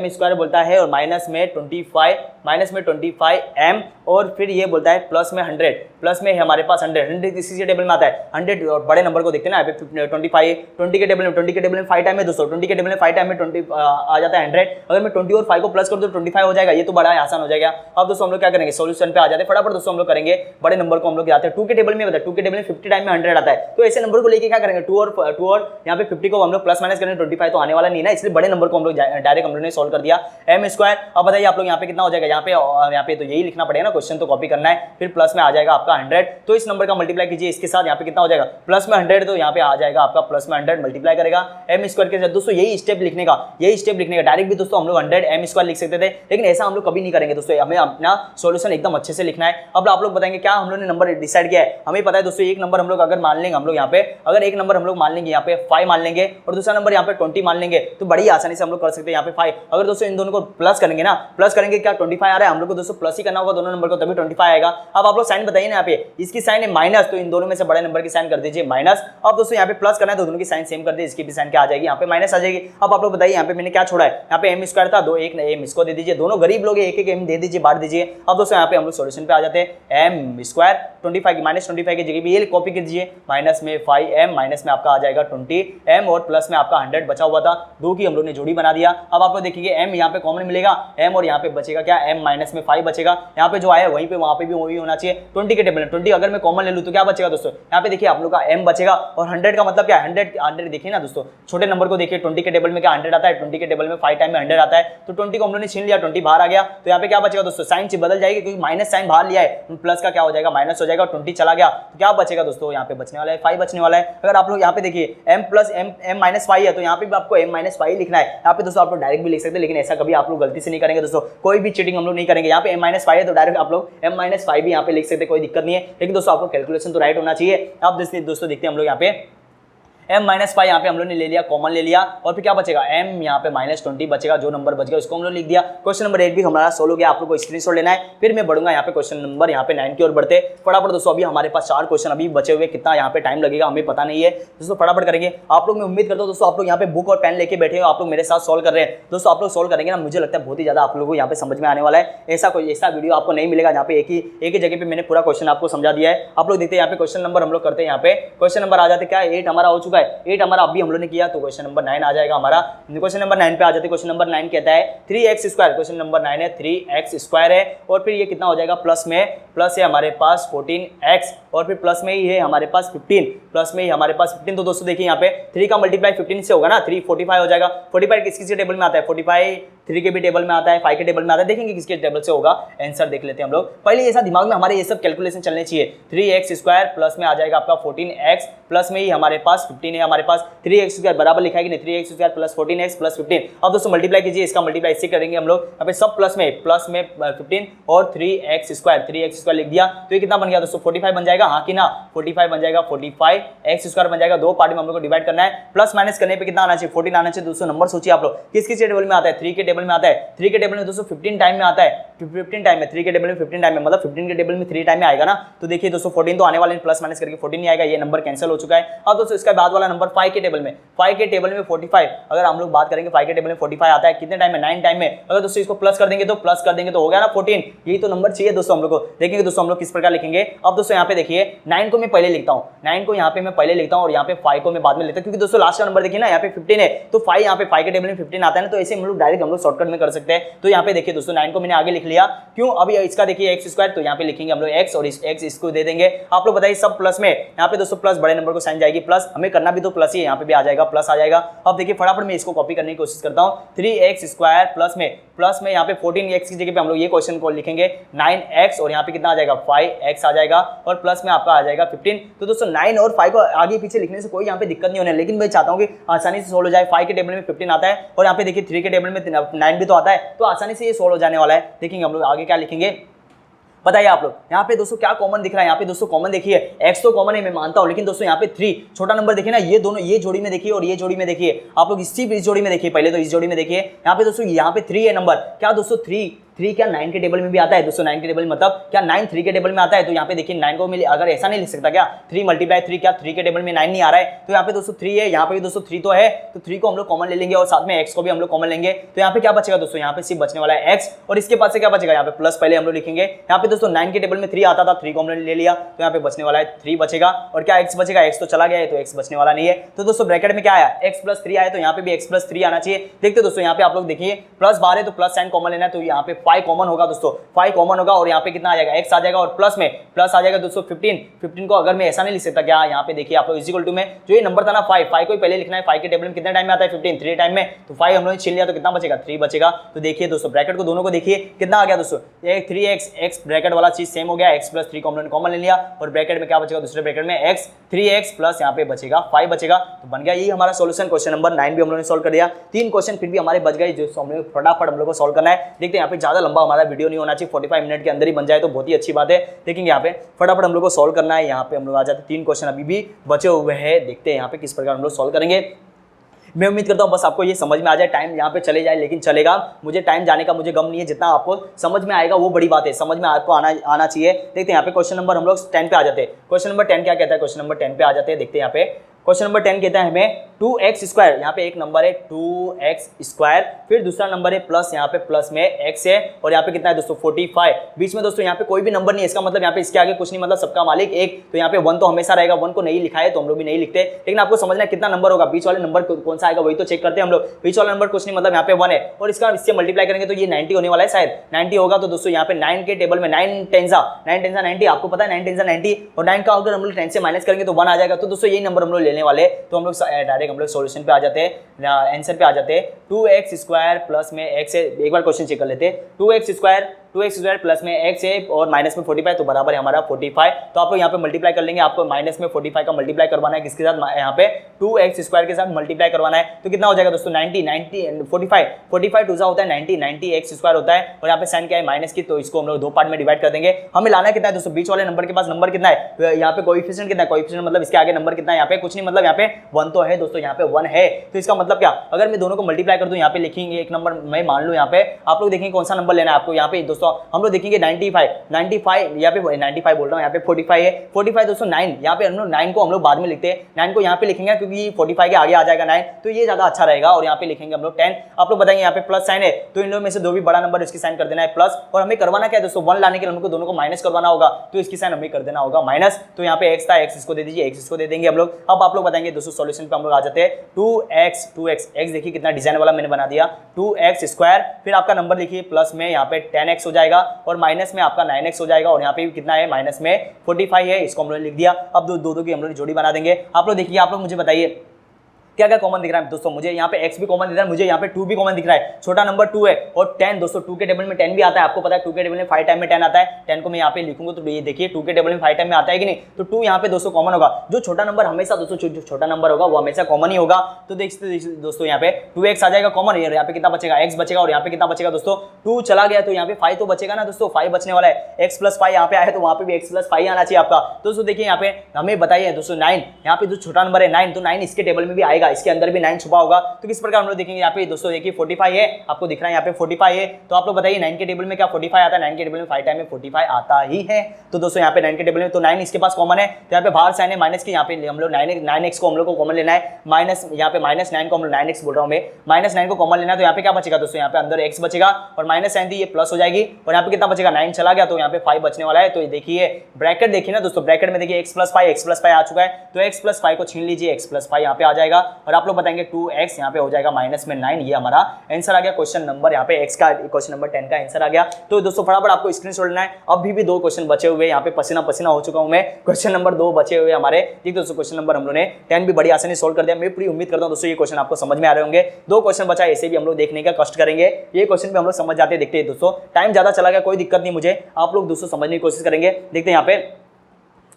स्क्वायर बोलता है और माइनस में 25 m और फिर ये बोलता है प्लस में 100, प्लस में है हमारे पास 100 इसी टेबल में आता है 100 और बड़े नंबर को देखते हैं ना यहाँ पे 20 के टेबल में 5 टाइम है दोस्तों, 20 के टेबल में 5 टाइम में 20 आ जाता है 100। अगर मैं 20 और 5 को प्लस कर दूं तो 25 हो जाएगा, ये तो बड़ा आसान हो जाएगा। अब दोस्तों हम लोग क्या करेंगे, सॉल्यूशन पे आ जाते हैं फटाफट दोस्तों। हम लोग करेंगे बड़े नंबर को हम लोग जाते हैं 2 के टेबल में, 2 के टेबल में 50 टाइम में 100 आता है, तो ऐसे नंबर को लेके क्या करेंगे 2 और यहाँ पे 50 को हम लोग प्लस माइनस करेंगे, 25 तो आने वाला नहीं ना, इसलिए बड़े नंबर को हम लोग डायरेक्ट हम लोग ने सॉल्व कर दिया। m स्क्वायर, अब बताइए आप लोग यहाँ पे कितना हो जाएगा, यहाँ पे तो यही लिखना पड़ेगा ना, क्वेश्चन तो कॉपी करना है, फिर प्लस में आ जाएगा आपका 100, तो इस नंबर का मल्टीप्लाई कीजिए इसके साथ, यहाँ पे कितना हो जाएगा प्लस में 100, तो यहाँ पे आ जाएगा आपका प्लस में 100 मल्टीप्लाई करेगा m स्क्वायर के साथ। दोस्तों यही स्टेप लिखने का डायरेक्ट भी दोस्तों हम लोग 100 m स्क्वायर लिख सकते थे, लेकिन ऐसा हम लोग कभी नहीं करेंगे दोस्तों, हमें अपना सॉल्यूशन एकदम अच्छे से लिखना है। अब आप लोग बताएंगे क्या हम लोग ने नंबर डिसाइड किया है, हमें पता है दोस्तों एक नंबर हम लोग अगर मान लेंगे, हम लोग यहाँ पे अगर एक नंबर हम लोग मान लेंगे यहाँ पे 5 मान लेंगे और दूसरा नंबर यहाँ पे 20 मान लेंगे, तो बड़ी आसानी से हम लोग कर सकते हैं यहाँ पे 5। अगर दोस्तों इन दोनों को प्लस करेंगे ना, प्लस करेंगे क्या 25 आ रहा है, हम लोग को दोस्तों प्लस ही करना होगा दोनों नंबर को, तभी 25 आएगा। अब आप लोग साइन बताइए ना, यहाँ पे इसकी साइन है माइनस, तो इन दोनों में से बड़े नंबर की साइन कर दीजिए माइनस। अब दोस्तों यहाँ पे प्लस करना है तो दोनों की साइन सेम कर दीजिए, इसकी भी साइन क्या आ जाएगी यहाँ पे माइनस आ जाएगी। अब आप लोग बताइए यहाँ पे मैंने क्या छोड़ा है, यहाँ पे m स्क्वायर था, दो एक m इसको दे दीजिए, दोनों गरीब लोग एक m दे दीजिए, बांट दीजिए। अब दोस्तों यहाँ पे हम लोग सॉल्यूशन पे आ जाते हैं, m स्क्वायर 25 -25 की जगह पे ये कॉपी कर दीजिए, माइनस में 5m, माइनस में आपका आ जाएगा 20m और प्लस में आपका 100 बचा हुआ था, दो की हम लोग ने जोड़ी बना दिया। अब आप लोग देखिए m यहाँ पे कॉमन मिलेगा, m और यहाँ पे बचेगा क्या m माइनस में 5 बचेगा। यहाँ पे जो आया वहीं पे वहाँ पे भी वही होना चाहिए। 20 के टेबल में 20 अगर मैं कॉमन ले लूँ तो क्या बचेगा दोस्तों, यहाँ पे देखिए आप लोग का m बचेगा और 100 का मतलब क्या है 100 देखिए ना दोस्तों, छोटे नंबर को देखिए 20 के टेबल में क्या 100 आता है, 20 के टेबल में 5 टाइम में 100 आता है, तो 20 को हम लोगों ने छीन लिया, 20 बाहर आ गया, तो यहाँ पे क्या बचेगा दोस्तों, साइन बदल जाएगी क्योंकि माइनस साइन बाहर लिया है, प्लस का क्या हो जाएगा माइनस हो जाएगा, 20 चला गया तो क्या बचेगा दोस्तों, यहाँ पे बचने वाला है 5 बचने वाला है। अगर आप लोग यहाँ पे देखिए m प्लस m माइनस 5 है तो यहाँ पे भी आपको m माइनस 5 लिखना है। यहाँ पे दोस्तों आप लोग डायरेक्ट भी लिख सकते हैं, लेकिन ऐसा कभी आप लोग गलती से नहीं करेंगे दोस्तों, कोई भी चीटिंग हम लोग नहीं करेंगे। यहाँ पे m माइनस 5 है तो डायरेक्ट आप लोग m माइनस 5 भी यहाँ पे लिख सकते हैं, कोई दिक्कत नहीं है, लेकिन दोस्तों आपको कैलकुलेशन तो राइट होना चाहिए। आप दोस्तों देखते हैं हम लोग यहाँ पे m माइनस 5 यहाँ पे हम लोग ने ले लिया, कॉमन ले लिया, और फिर क्या बचेगा m यहाँ पे माइनस 20 बचेगा, जो नंबर बच गया उसको हम लोग लिख दिया। क्वेश्चन नंबर 8 भी हमारा सोल्व हो गया, आप लोग को स्क्रीनशॉट लेना है, फिर मैं बढ़ूंगा यहाँ पे क्वेश्चन नंबर यहाँ पे 9 की ओर बढ़ते फटाफट दोस्तों। अभी हमारे पास 4 क्वेश्चन अभी बचे हुए, कितना यहाँ पे टाइम लगेगा हमें पता नहीं है दोस्तों, फटाफट करेंगे। आप लोग मैं उम्मीद करता हूँ दोस्तों आप लोग यहाँ पे बुक और पेन लेके बैठे हो, आप लोग मेरे साथ सोल्व कर रहे हैं दोस्तों। आप लोग सोल्व करेंगे ना, मुझे लगता है बहुत ही ज्यादा आप लोगों को यहाँ पे समझ में आने वाला है। ऐसा वीडियो आपको नहीं मिलेगा जहाँ पे एक ही जगह पे मैंने पूरा क्वेश्चन आपको समझा दिया है। आप लोग देखते हैं यहाँ पे क्वेश्चन नंबर हम लोग करते हैं, यहाँ पे क्वेश्चन नंबर आ जाते क्या 8 हमारा हो चुका है, 8 हमारा अभी हम लोग ने किया, तो क्वेश्चन नंबर 9 आ जाएगा हमारा। क्वेश्चन नंबर 9 पे आ जाते, क्वेश्चन नंबर 9 कहता है 3x स्क्वायर, क्वेश्चन नंबर 9 है 3x स्क्वायर है, और फिर ये कितना हो जाएगा प्लस में, प्लस है हमारे पास 14x, और फिर प्लस में ही है हमारे पास 15, प्लस में ही हमारे पास 15। तो दोस्तों देखिए यहाँ पे 3 का मल्टीप्लाई 15 से होगा ना, 3 45 हो जाएगा। 45 किसके टेबल में आता है, 45 3 के भी टेबल में आता है, 5 के टेबल में आता है, देखेंगे किसके टेबल से होगा, आंसर देख लेते हैं हम लोग। पहले ऐसा दिमाग में हमारे ये सब कैलकुलेशन चलने चाहिए। 3x स्क्वायर प्लस में आ जाएगा आपका 14x, प्लस में ही हमारे पास 15 है, हमारे पास 3x स्क्वायर बराबर लिखा है कि नहीं, 3x square plus 14x plus 15। अब दोस्तों मल्टीप्लाई कीजिए, इसका मल्टीप्लाई इससे करेंगे हम लोग, यहाँ पे सब प्लस में 15 और 3x स्क्वायर लिख दिया, तो ये कितना बन गया दोस्तों 45 बन जाएगा, हाँ कि ना 45 बन जाएगा, 45x स्क्वायर बन जाएगा। 2 पार्ट में हम लोग को डिवाइड करना है, प्लस माइनस करने पे कितना आना चाहिए 14 आना चाहिए दोस्तों। नंबर सोचिए आप लोग किस टेबल में आता है, 3 के टेबल में आता है, 3 के टेबल में दोस्तों 15 टाइम में आता है, 15 टाइम में 3 के टेबल में 15 टाइम में, मतलब 15 के टेबल में 3 टाइम में आएगा ना, तो देखिए दोस्तों 14 तो आने वाले प्लस माइनस करके 14 नहीं आएगा, ये नंबर कैंसिल हो चुका है। अब दोस्तों इसका बाद वाला नंबर 5 के टेबल में, 5 के टेबल में 45, अगर हम लोग बात करेंगे 5 के टेबल में 45 आता है कितने टाइम में, 9 टाइम में, अगर दोस्तों इसको प्लस कर देंगे तो हो गया ना 14, यही तो नंबर चाहिए दोस्तों हम लोग को। देखेंगे दोस्तों हम लोग किस प्रकार लिखेंगे। अब दोस्तों यहाँ पे देखिए 9 को मैं पहले लिखता हूँ, 9 को यहाँ पे मैं पहले लिखता हूँ, और यहाँ पे 5 को मैं बाद में लेता हूँ, क्योंकि दोस्तों लास्ट का नंबर देखिए ना यहाँ पे 15 है, तो 5 यहाँ पे 5 के टेबल में 15 आता है ना, तो ऐसे हम लोग डायरेक्ट हम लोग शॉर्टकट में कर सकते हैं। तो यहाँ पे देखिए दोस्तों 9 को मैंने आगे लिख लिया, क्यों, अभी इसका देखिए x स्क्वायर, तो यहाँ पे लिखेंगे हम लोग x, और इस x इसको दे देंगे। आप लोग बताइए सब प्लस में, यहाँ पे दोस्तों प्लस बड़े नंबर को साइन जाएगी प्लस, हमें करना भी तो प्लस ही है, यहाँ पे भी आ जाएगा प्लस आ जाएगा। अब देखिए फटाफट मैं इसको कॉपी करने की कोशिश करता हूँ, 3x स्क्वायर प्लस में यहाँ पे 14x की जगह पे हम लोग ये क्वेश्चन को लिखेंगे 9x, और यहाँ पे कितना आ जाएगा 5x आ जाएगा, और प्लस में आपका आ जाएगा 15। तो दोस्तों 9 और 5 को आगे पीछे लिखने से कोई यहाँ पे दिक्कत नहीं होने, लेकिन मैं चाहता हूँ कि आसानी से सोल्व हो जाए। 5 के टेबल में 15 आता है, और यहाँ पे देखिए 3 के टेबल में 9 भी तो आता है, तो आसानी से ये सोल्व हो जाने वाला है। देखेंगे हम लोग आगे क्या लिखेंगे, बताइए आप लोग। यहाँ पे दोस्तों क्या कॉमन दिख रहा है, यहाँ पे दोस्तों कॉमन देखिए x तो कॉमन है मैं मानता हूँ, लेकिन दोस्तों यहाँ पे 3 छोटा नंबर देखिए ना, ये दोनों ये जोड़ी में देखिए और ये जोड़ी में देखिए, आप लोग इस जोड़ी में देखिए, पहले तो इस जोड़ी में देखिए, यहाँ पे दोस्तों यहाँ पे 3 है नंबर, क्या दोस्तों 3 क्या 9 के टेबल में भी आता है दोस्तों, 9 के टेबल मतलब क्या 9 3 के टेबल में आता है, तो यहाँ पे देखिए 9 को मिले, अगर ऐसा नहीं लिख सकता क्या 3 मल्टीप्लाई 3 क्या 3 के टेबल में 9 नहीं आ रहा है, तो यहाँ पे दोस्तों 3 है, यहाँ पे भी दोस्तों 3 तो है, तो 3 को हम लोग कॉमन ले लेंगे, और साथ में x को भी हम लोग कॉमन लेंगे, तो यहाँ पे क्या बचेगा दोस्तों, यहाँ पे सिर्फ बचने वाला है x, और इसके पास से क्या बचेगा, यहाँ पे प्लस पहले हम लोग लिखेंगे। यहाँ पे दोस्तों 9 के टेबल में 3 आता था, 3 को हमने ले लिया, तो यहाँ पे बचने वाला है 3 बचेगा, और क्या x बचेगा, x तो चला गया है, तो x बचने वाला नहीं है। तो दोस्तों ब्रैकेट में क्या आया, x प्लस 3 आया, तो यहाँ पे भी x प्लस 3 आना चाहिए। देखते दोस्तों यहाँ पे आप लोग देखिए प्लस बाहर है तो प्लस साइन कॉमन लेना है, तो यहाँ पे 5 कॉमन होगा दोस्तों, 5 कॉमन होगा, और यहाँ पे कितना आ जाएगा x आ जाएगा, और प्लस में प्लस आ जाएगा दोस्तों 15 को अगर मैं ऐसा नहीं लिख सकता क्या, यहाँ पे देखिए आप लोग इक्वल टू में जो ये नंबर था ना 5 को ही पहले लिखना है। 5 के टेबल में कितने टाइम में आता है 15 3 टाइम में, तो 5 हम लोगों ने छीन लिया, तो कितना बचेगा 3 बचेगा। तो देखिए दोस्तों ब्रैकेट को दोनों को देखिए कितना आ गया दोस्तों, 3x ब्रैकेट वाला चीज सेम हो गया, x प्लस 3 को हम लोगों ने कॉमन ले लिया, और ब्रैकेट में क्या बचेगा दूसरे ब्रैकेट में x 3x प्लस यहाँ पे बचेगा 5 बचेगा, तो बन गया यही हमारा सॉल्यूशन। क्वेश्चन नंबर 9 भी हम लोगों ने सॉल्व कर दिया। 3 क्वेश्चन फिर भी हमारे बच गए, जो हम लोग फटाफट हम लोग को सॉल्व करना है। देखते हैं यहाँ पे ज्यादा लंबा हमारा वीडियो नहीं होना चाहिए, 45 मिनट के अंदर ही बन जाए तो बहुत ही अच्छी बात है। देखेंगे यहाँ पे फटाफट हम लोग को सॉल्व करना है। यहाँ पे हम लोग आ जाते हैं, 3 क्वेश्चन अभी भी बचे हुए हैं, देखते हैं यहाँ पे किस प्रकार हम लोग सॉल्व करेंगे। मैं उम्मीद करता हूँ बस आपको ये समझ में आ जाए, टाइम यहाँ पे चले जाए लेकिन चलेगा, मुझे टाइम जाने का मुझे गम नहीं है, जितना आपको समझ में आएगा वो बड़ी बात है, समझ में आपको आना चाहिए। देखते हैं यहाँ पे क्वेश्चन नंबर हम लोग 10 पे आ जाते हैं। क्वेश्चन नंबर 10 क्या कहता है, क्वेश्चन नंबर 10 पे आ जाते हैं, देखते हैं यहाँ पे क्वेश्चन नंबर 10 कहता है हमें 2x², यहाँ पे एक नंबर है 2x², फिर दूसरा नंबर है प्लस, यहाँ पे प्लस में x है, और यहाँ पे कितना है दोस्तों 45। बीच में दोस्तों यहाँ पे कोई भी नंबर नहीं है, इसका मतलब यहाँ पे इसके आगे कुछ नहीं, मतलब सबका मालिक एक, तो यहाँ पे 1 तो हमेशा रहेगा, 1 को नहीं लिखा है तो हम लोग भी नहीं लिखते, लेकिन आपको समझना है कितना नंबर होगा, बीच वाले नंबर कौन सा आएगा वही तो चेक करते हैं हम लोग। बीच वाला नंबर कुछ नहीं, मतलब यहाँ पे 1 है, और इसका इससे मल्टीप्लाई करेंगे तो ये 90 होने वाला है, शायद 90 होगा। तो दोस्तों यहाँ पे 9 के टेबल में 9 टेंजा 90, आपको पता है 9 टेंजा 90, और 9 का अगर हम लोग 10 से माइनस करेंगे तो 1 आ जाएगा। तो दोस्तों यही नंबर हम लोग लेने वाले, तो हम लोग डायरेक्ट हम लोग सॉल्यूशन पे आ जाते हैं, आंसर पे आ जाते हैं। 2x² प्लस में x है, एक बार क्वेश्चन चेक कर लेते हैं। 2x² प्लस में x है और माइनस में 45, तो बराबर है हमारा 45। तो आप लोग यहाँ पे मल्टीप्लाई कर लेंगे, आपको माइनस में 45 का मल्टीप्लाई करवाना है, किसके साथ, यहाँ पे 2x² के साथ मल्टीप्लाई करवाना है। तो कितना हो जाएगा दोस्तों 90 45 टू होता है 90 x² होता है, और यहाँ पे साइन क्या है माइनस की, तो इसको हम लोग दो पार्ट में डिवाइड कर देंगे। हमें लाना कितना है दोस्तों, बीच वाले नंबर के पास नंबर कितना है, यहाँ पे कोएफिशिएंट कितना है, कोएफिशिएंट मतलब इसके आगे नंबर कितना है, यहाँ पे कुछ नहीं, मतलब यहाँ पे 1 तो है दोस्तों, यहाँ पे 1 है। तो इसका मतलब क्या, अगर मैं दोनों को मल्टीप्लाई कर दूं, यहाँ पे लिखेंगे एक नंबर, मैं मान लूं यहाँ पे, आप लोग देखेंगे कौन सा नंबर लेना है आपको। यहाँ पे दोस्तों हम लोग देखेंगे 95, यहाँ पे 95 बोल रहा हूँ, यहाँ पे 45 है, 45 दोस्तों 9, यहाँ पे हम लोग 9 को हम लोग बाद में लिखते हैं, 9 को यहाँ पे लिखेंगे क्योंकि 45 के आगे आ जाएगा 9, तो ये ज्यादा अच्छा रहेगा। और यहाँ पे लिखेंगे हम लोग 10। आप लोग बताएंगे यहाँ पे प्लस साइन है, तो इन लोगों में से जो भी बड़ा नंबर इसकी साइन कर देना है प्लस, और हमें करवाना क्या है दोस्तों, 1 लाने के लिए हमको दोनों को माइनस करवाना होगा, तो इसकी साइन हमें कर देना होगा माइनस। तो यहाँ पे x था, x इसको दे दीजिए, x इसको दे देंगे हम लोग। अब आप लोग बताएंगे दोस्तों सॉल्यूशन पे हम लोग आ जाते हैं। 2x देखिए कितना डिजाइन वाला मैंने बना दिया, 2x², फिर आपका नंबर लिखिए प्लस में यहाँ पे 10x हो जाएगा, और माइनस में आपका 9x हो जाएगा, और यहाँ पे कितना है माइनस में 45 है, इसको हम लोग लिख दिया। अब दो की हम लोग जोड़ी बना देंगे। आप लोग देखिए, आप लोग मुझे बताइए क्या क्या कॉमन दिख रहा है दोस्तों, मुझे यहाँ पे x भी कॉमन दिख रहा है, मुझे यहाँ पे 2 भी कॉमन दिख रहा है, छोटा नंबर 2 है, और 10 दोस्तों 2 के टेबल में 10 भी आता है, आपको पता है 2 के टेबल में 5 टाइम में 10 आता है, 10 को मैं यहाँ पे लिखूंगा तो ये देखिए 2 के टेबल में 5 टाइम में आता है कि नहीं, तो 2 यहाँ पे दोस्तों कॉमन होगा। जो छोटा नंबर हमेशा दोस्तों, जो छोटा नंबर होगा वो हमेशा कॉमन ही होगा। तो देखिए दोस्तों यहाँ पे 2x आ जाएगा कॉमन, यहाँ पे कितना बचेगा, x बचेगा, और यहाँ पे कितना बचेगा दोस्तों 2 चला गया, तो यहाँ पे 5 तो बचेगा ना दोस्तों, 5 बचने वाला है, x + 5 यहाँ पे आया तो वहाँ पे भी x + 5 आना चाहिए आपका। दोस्तों देखिए यहाँ पे हमें बताइए दोस्तों 9, यहाँ पे जो छोटा नंबर है 9, तो 9 इसके टेबल में भी आएगा, इसके अंदर भी 9 छुपा होगा। तो किस प्रकार हम लोग देखेंगे, यहाँ पे दोस्तों देखिए 45 है, आपको दिख रहा है यहाँ पे 45 है, तो आप लोग बताइए 9 के टेबल में क्या 45 आता है, 9 के टेबल में 5 टाइम में 45 आता ही है। तो दोस्तों यहाँ पे 9 के टेबल में तो 9 इसके पास कॉमन है, तो यहाँ पे बाहर साइन है माइनस की, यहाँ पे हम लोग 9x को हम लोग को कॉमन लेना है, माइनस यहाँ पे -9 को हम लोग 9x बोल रहा हूँ मैं, -9 को कॉमन लेना है। तो यहाँ पे क्या बचेगा दोस्तों, यहाँ पे अंदर x बचेगा, और माइनस साइन थी ये प्लस हो जाएगी, और यहाँ पे कितना बचेगा 9 चला गया, तो यहाँ पे 5 बचने वाला है। तो देखिए ब्रैकेट देखिए ना दोस्तों, ब्रैकेट में देखिए x + 5 आ चुका है, तो x + 5 को छीन लीजिए, x + 5 यहाँ पे आ जाएगा, और आप लोग बताएंगे 2x यहाँ पे हो जाएगा माइनस में 9, ये हमारा आंसर आ गया। क्वेश्चन नंबर यहाँ पे x का, क्वेश्चन नंबर 10 का आंसर आ गया। तो दोस्तों फटाफट आपको स्क्रीनशॉट लेना है, अभी भी 2 क्वेश्चन बचे हुए, यहाँ पे पसीना पसीना हो चुका हूं मैं। क्वेश्चन नंबर 2 बचे हुए हमारे, ठीक दोस्तों क्वेश्चन नंबर हम लोगों ने 10 भी बड़ी आसानी सोल्व कर दिया। मैं पूरी उम्मीद करता हूं दोस्तों ये क्वेश्चन आपको समझ में आ रहे होंगे। 2 क्वेश्चन बचा, ऐसे भी हम लोग देखने का कष्ट करेंगे, ये क्वेश्चन भी हम लोग समझ जाते देखते हैं दोस्तों। टाइम ज्यादा चला गया, कोई दिक्कत नहीं मुझे, आप लोग दोस्तों समझने की कोशिश करेंगे। देखते हैं यहाँ पे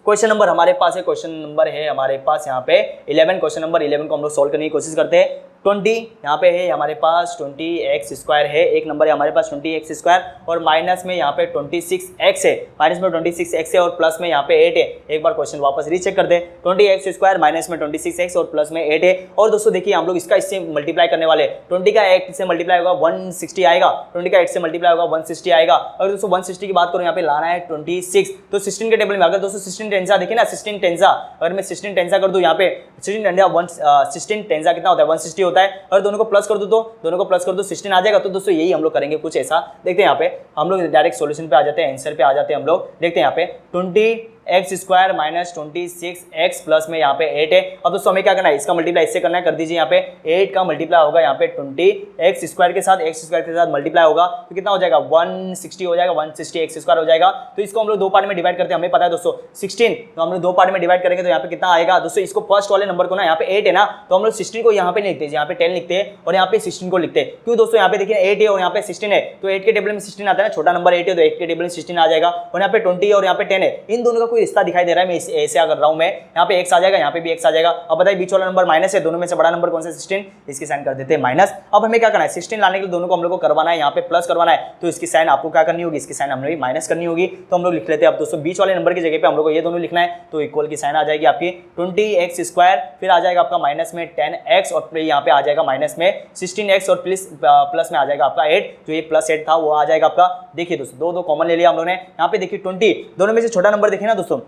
क्वेश्चन नंबर हमारे पास है, क्वेश्चन नंबर है हमारे पास यहाँ पे 11, क्वेश्चन नंबर 11 को हम लोग सोल्व करने की कोशिश करते हैं। 20 यहाँ पे है हमारे पास 20x² है, एक नंबर है हमारे पास 20x², और माइनस में यहाँ पे 26x है, माइनस में 26x है, और प्लस में यहाँ पे 8 है। एक बार क्वेश्चन वापस रीचेक कर दे, 20x² माइनस में 26x और प्लस में 8 है। और दोस्तों देखिए हम लोग इसका इससे मल्टीप्लाई करने वाले, 20 का 8 से मल्टीप्लाई होगा 160 आएगा, 20 का 8 से मल्टीप्लाई होगा 160 आएगा। अगर दोस्तों 160 की बात करूँ, यहाँ पे लाना है 26, तो 16 के टेबल में अगर दोस्तों 16 टेंजा देखिए ना, 16 टेंजा, अगर मैं 16 टेंजा कर दूँ यहाँ पे 16 टेंजा कितना होता है 160 होता है, और दोनों को प्लस कर दो, तो दोनों को प्लस कर दो 16 आ जाएगा। तो दोस्तों यही हम लोग करेंगे कुछ ऐसा। देखते हैं यहाँ पे हम लोग डायरेक्ट सॉल्यूशन पे आ जाते हैं, आंसर पे आ जाते हैं हम लोग। देखते हैं यहाँ पे 20x² माइनस 26x प्लस में यहाँ पे 8 है। अब दोस्तों हमें क्या करना है, इसका मल्टीप्लाई इससे करना है, कर दीजिए। यहाँ पे 8 का मल्टीप्लाई होगा यहाँ पे 20x² के साथ, x² के साथ मल्टीप्लाई होगा तो कितना हो जाएगा 160 हो जाएगा, 160x² हो जाएगा। तो इसको हम लोग 2 पार्ट में डिवाइड करते हैं, हमें पता है दोस्तों 16, तो हम लोग 2 पार्ट में डिवाइड करेंगे तो यहाँ पे कितना आएगा दोस्तों। इसको फर्स्ट वाले नंबर को ना, यहाँ पे 8 है ना, तो हम लोग 16 को यहाँ पे नहीं लिखते, यहाँ पे 10 लिखते हैं, और यहाँ पे 16 को लिखते हैं। क्यों दोस्तों, यहाँ पे देखिए 8 है और यहाँ पे 16 है, तो 8 के टेबल में 16 आता है ना, छोटा नंबर 8 है तो 8 के टेबल में 16 आ जाएगा, और यहाँ पे 20 और यहाँ पे 10 है, इन दोनों का कोई रिश्ता दिखाई दे रहा है, मैं ऐसे कर रहा हूं मैं, यहाँ पे x आ जाएगा, यहाँ पे भी x आ जाएगा। अब बताइए बीच वाला नंबर माइनस है, दोनों में से बड़ा नंबर कौन सा 16, इसकी साइन कर देते हैं माइनस। अब हमें क्या करना है, 16 लाने के लिए दोनों को हम लोग को करवाना है, यहाँ पे प्लस करवाना है, तो इसकी साइन आपको क्या करनी होगी, इसकी साइन हमने भी माइनस करनी होगी। तो हम लोग लिख लेते हैं। अब दोस्तों बीच वाले नंबर की जगह पे हम लोग को ये दोनों लिखना है, तो इक्वल की साइन आ जाएगी आपकी 20x², फिर आ जाएगा आपका माइनस में 10x, और फिर यहाँ पे आ जाएगा माइनस में 16x, और प्लस में आ जाएगा आपका 8, जो ये +8 था वो आ जाएगा आपका। देखिए दोस्तों दो कॉमन ले लिया हम लोगों ने, यहाँ पे देखिए 20, दोनों में से छोटा नंबर देखिए ना दोस्तों,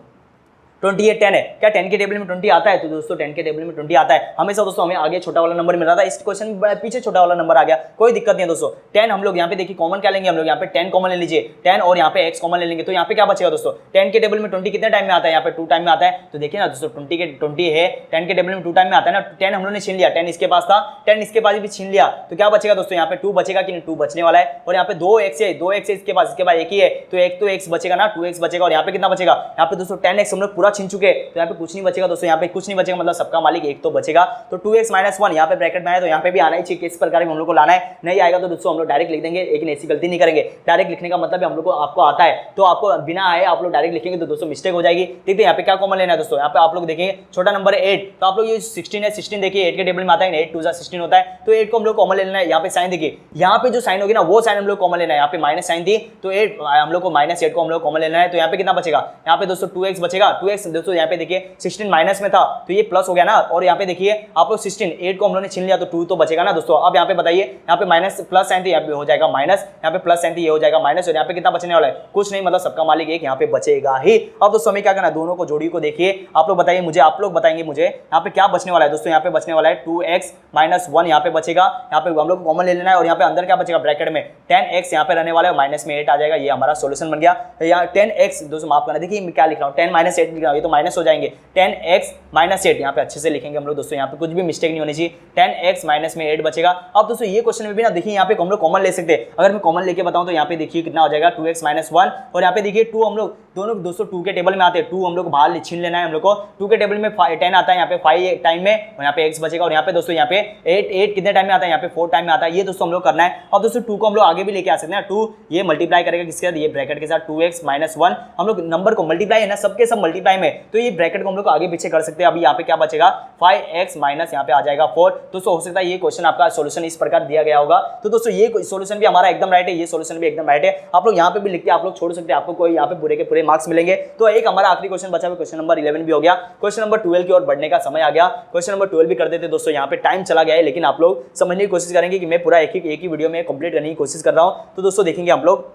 20 है, 10 है, क्या 10 के टेबल में 20 आता है? तो दोस्तों 10 के टेबल में 20 आता है हमेशा दोस्तों, हमें आगे छोटा वाला नंबर मिल रहा था, इस क्वेश्चन में पीछे छोटा वाला नंबर आ गया, कोई दिक्कत नहीं है दोस्तों। 10 हम लोग यहाँ पे देखिए कॉमन क्या लेंगे, हम लोग यहाँ पे 10 कॉमन ले लीजिए, 10 और यहाँ पे x कॉमन ले लेंगे, तो यहाँ पे क्या बचेगा दोस्तों, 10 के टेबल में 20 कितने टाइम में आता है, यहाँ पे 2 टाइम में आता है। तो देखिए ना दोस्तों 20 है, 10 के टेबल में 2 टाइम में आता है ना, 10 हम लोगों ने छीन लिया, 10 इसके पास था, 10 इसके पास भी छीन लिया, तो क्या बचेगा दोस्तों, यहाँ पे 2 बचेगा कि नहीं, 2 बचने वाला है। और यहाँ पे 2x है, 2x है इसके पास, इसके बाद एक ही है, तो x बचेगा ना, 2x बचेगा। और यहाँ पे कितना बचेगा, यहाँ पे दोस्तों 10x हम लोग पूरा छीन चुके, तो यहाँ पे कुछ नहीं बचेगा दोस्तों, यहाँ पे कुछ नहीं बचेगा, मतलब सबका मालिक एक तो बचेगा। तो 2x - 1 यहाँ पे ब्रैकेट में आया, तो यहाँ पे भी आना ही चाहिए, किस प्रकार हम लोग को लाना है, नहीं आएगा तो दोस्तों हम लोग डायरेक्ट लिख देंगे, लेकिन ऐसी गलती नहीं करेंगे। डायरेक्ट लिखने का मतलब हम लोग को, आपको आता है तो आपको बिना आए आप लोग डायरेक्ट लिखेंगे तो दोस्तों मिस्टेक हो जाएगी। ठीक है, यहाँ पे क्या कॉमन लेना है दोस्तों, यहाँ पे आप लोग देखेंगे छोटा नंबर है 8, तो आप लोग ये 16 है, 16 देखिए 8 के टेबल में आता है, 8 2 16 होता है, तो 8 को हम लोग कॉमन लेना है। यहाँ पे साइन देखिए, यहाँ पे जो साइन होगी ना वो साइन हम लोग कॉमन लेना है, यहाँ पे माइनस साइन थी तो 8 हम लोग को -8 को हम लोग कॉमन लेना है। तो यहाँ पे कितना बचेगा, यहाँ पे दोस्तों 2x बचेगा, 2x दोस्तों यहाँ पे देखिए 16 माइनस में था तो ये प्लस हो गया ना, और यहाँ पे देखिए आप लोग 16 8 को हम लोगों ने छीन लिया तो 2 तो बचेगा ना दोस्तों। अब यहाँ पे बताइए, यहाँ पे माइनस प्लस साइन थी, यहाँ पे हो जाएगा माइनस, यहाँ पे प्लस साइन थी ये हो जाएगा माइनस, और यहाँ पे कितना बचने वाला है, कुछ नहीं, मतलब सबका मालिक एक यहाँ पे बचेगा ही। अब दोस्तों हमें क्या करना है, दोनों को जोड़ी को देखिए, आप लोग बताइए मुझे, आप लोग बताएंगे मुझे यहाँ पे क्या बचने वाला है दोस्तों। यहाँ पे बचने वाला है 2x - 1 यहाँ पे बचेगा, यहाँ पे हम लोग कॉमन ले लेना है, और यहाँ पे अंदर क्या बचेगा ब्रैकेट में 10x यहाँ पे रहने वाला है, माइनस में 8 आ जाएगा, ये हमारा सोल्यूशन बन गया। यहाँ 10x दोस्तों माफ करना, देखिए मैं क्या लिख रहा हूँ, 10 - 8 लिख रहा हूँ, ये तो माइनस हो जाएंगे, 10x - 8 यहाँ पे अच्छे से लिखेंगे हम लोग दोस्तों, यहाँ पे कुछ भी मिस्टेक नहीं होनी चाहिए, 10x माइनस में 8 बचेगा। अब दोस्तों ये क्वेश्चन में भी ना देखिए, यहाँ पे हम लोग कॉमन ले सकते हैं, अगर मैं कॉमन लेके बताऊं तो यहाँ पे देखिए कितना हो जाएगा 2x - 1, और यहाँ पे देखिए 2 हम लोग दोनों दोस्तों 2 के टेबल में आते हैं, 2 हम लोग बाहर छीन लेना है हम लोग को, 2 के टेबल में 10 आता है, यहाँ पे 5 टाइम में, और यहाँ पे x बचेगा, और यहाँ पे दोस्तों यहाँ पे 8 कितने टाइम में आता है, यहाँ पे 4 टाइम में आता है, ये दोस्तों हम लोग करना है। अब दोस्तों 2 को हम लोग आगे भी लेके आ सकते हैं, 2 ये मल्टीप्लाई करेगा किसके साथ, ये ब्रैकेट के साथ 2x - 1, हम लोग नंबर को मल्टीप्लाई है ना, सबके सब मल्टीप्लाई में, तो ये ब्रैकेट को हम लोग आगे पीछे कर सकते हैं। अभी यहाँ पे क्या बचेगा 5x माइनस यहाँ पे आ जाएगा 4। दोस्तों हो सकता है ये क्वेश्चन आपका सॉल्यूशन इस प्रकार दिया गया होगा, तो दोस्तों ये सॉल्यूशन भी हमारा एकदम राइट है, ये सॉल्यूशन भी एकदम राइट है, आप लोग यहाँ पे भी लिख के आप लोग छोड़ सकते हैं, आपको कोई यहाँ पे पूरे के पूरे मार्क्स मिलेंगे। तो एक हमारा आखिरी क्वेश्चन बचा हुआ, क्वेश्चन नंबर 11 भी हो गया, क्वेश्चन नंबर 12 की ओर बढ़ने का समय आ गया, क्वेश्चन नंबर 12 भी कर देते दोस्तों, यहाँ पे टाइम चला गया है, लेकिन आप लोग समझने की कोशिश करेंगे कि मैं पूरा एक ही वीडियो में कंप्लीट करने की कोशिश कर रहा हूँ। तो दोस्तों देखेंगे हम लोग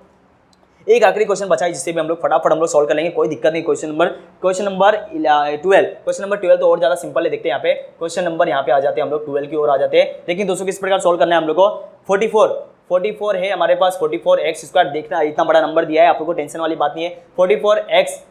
एक आखिरी क्वेश्चन बचा है जिससे भी हम लोग फटाफट हम लोग सॉल्व कर लेंगे, कोई दिक्कत नहीं। क्वेश्चन नंबर 12 तो और ज्यादा सिंपल है, देखते हैं यहाँ पे क्वेश्चन नंबर यहाँ पे आ जाते हैं हम लोग 12 की ओर आ जाते हैं। लेकिन दोस्तों किस प्रकार सॉल्व करना है हम लोग को, 44 है हमारे पास, 44x², देखना इतना बड़ा नंबर दिया है, आप लोग को टेंशन वाली बात नहीं है, 44x²,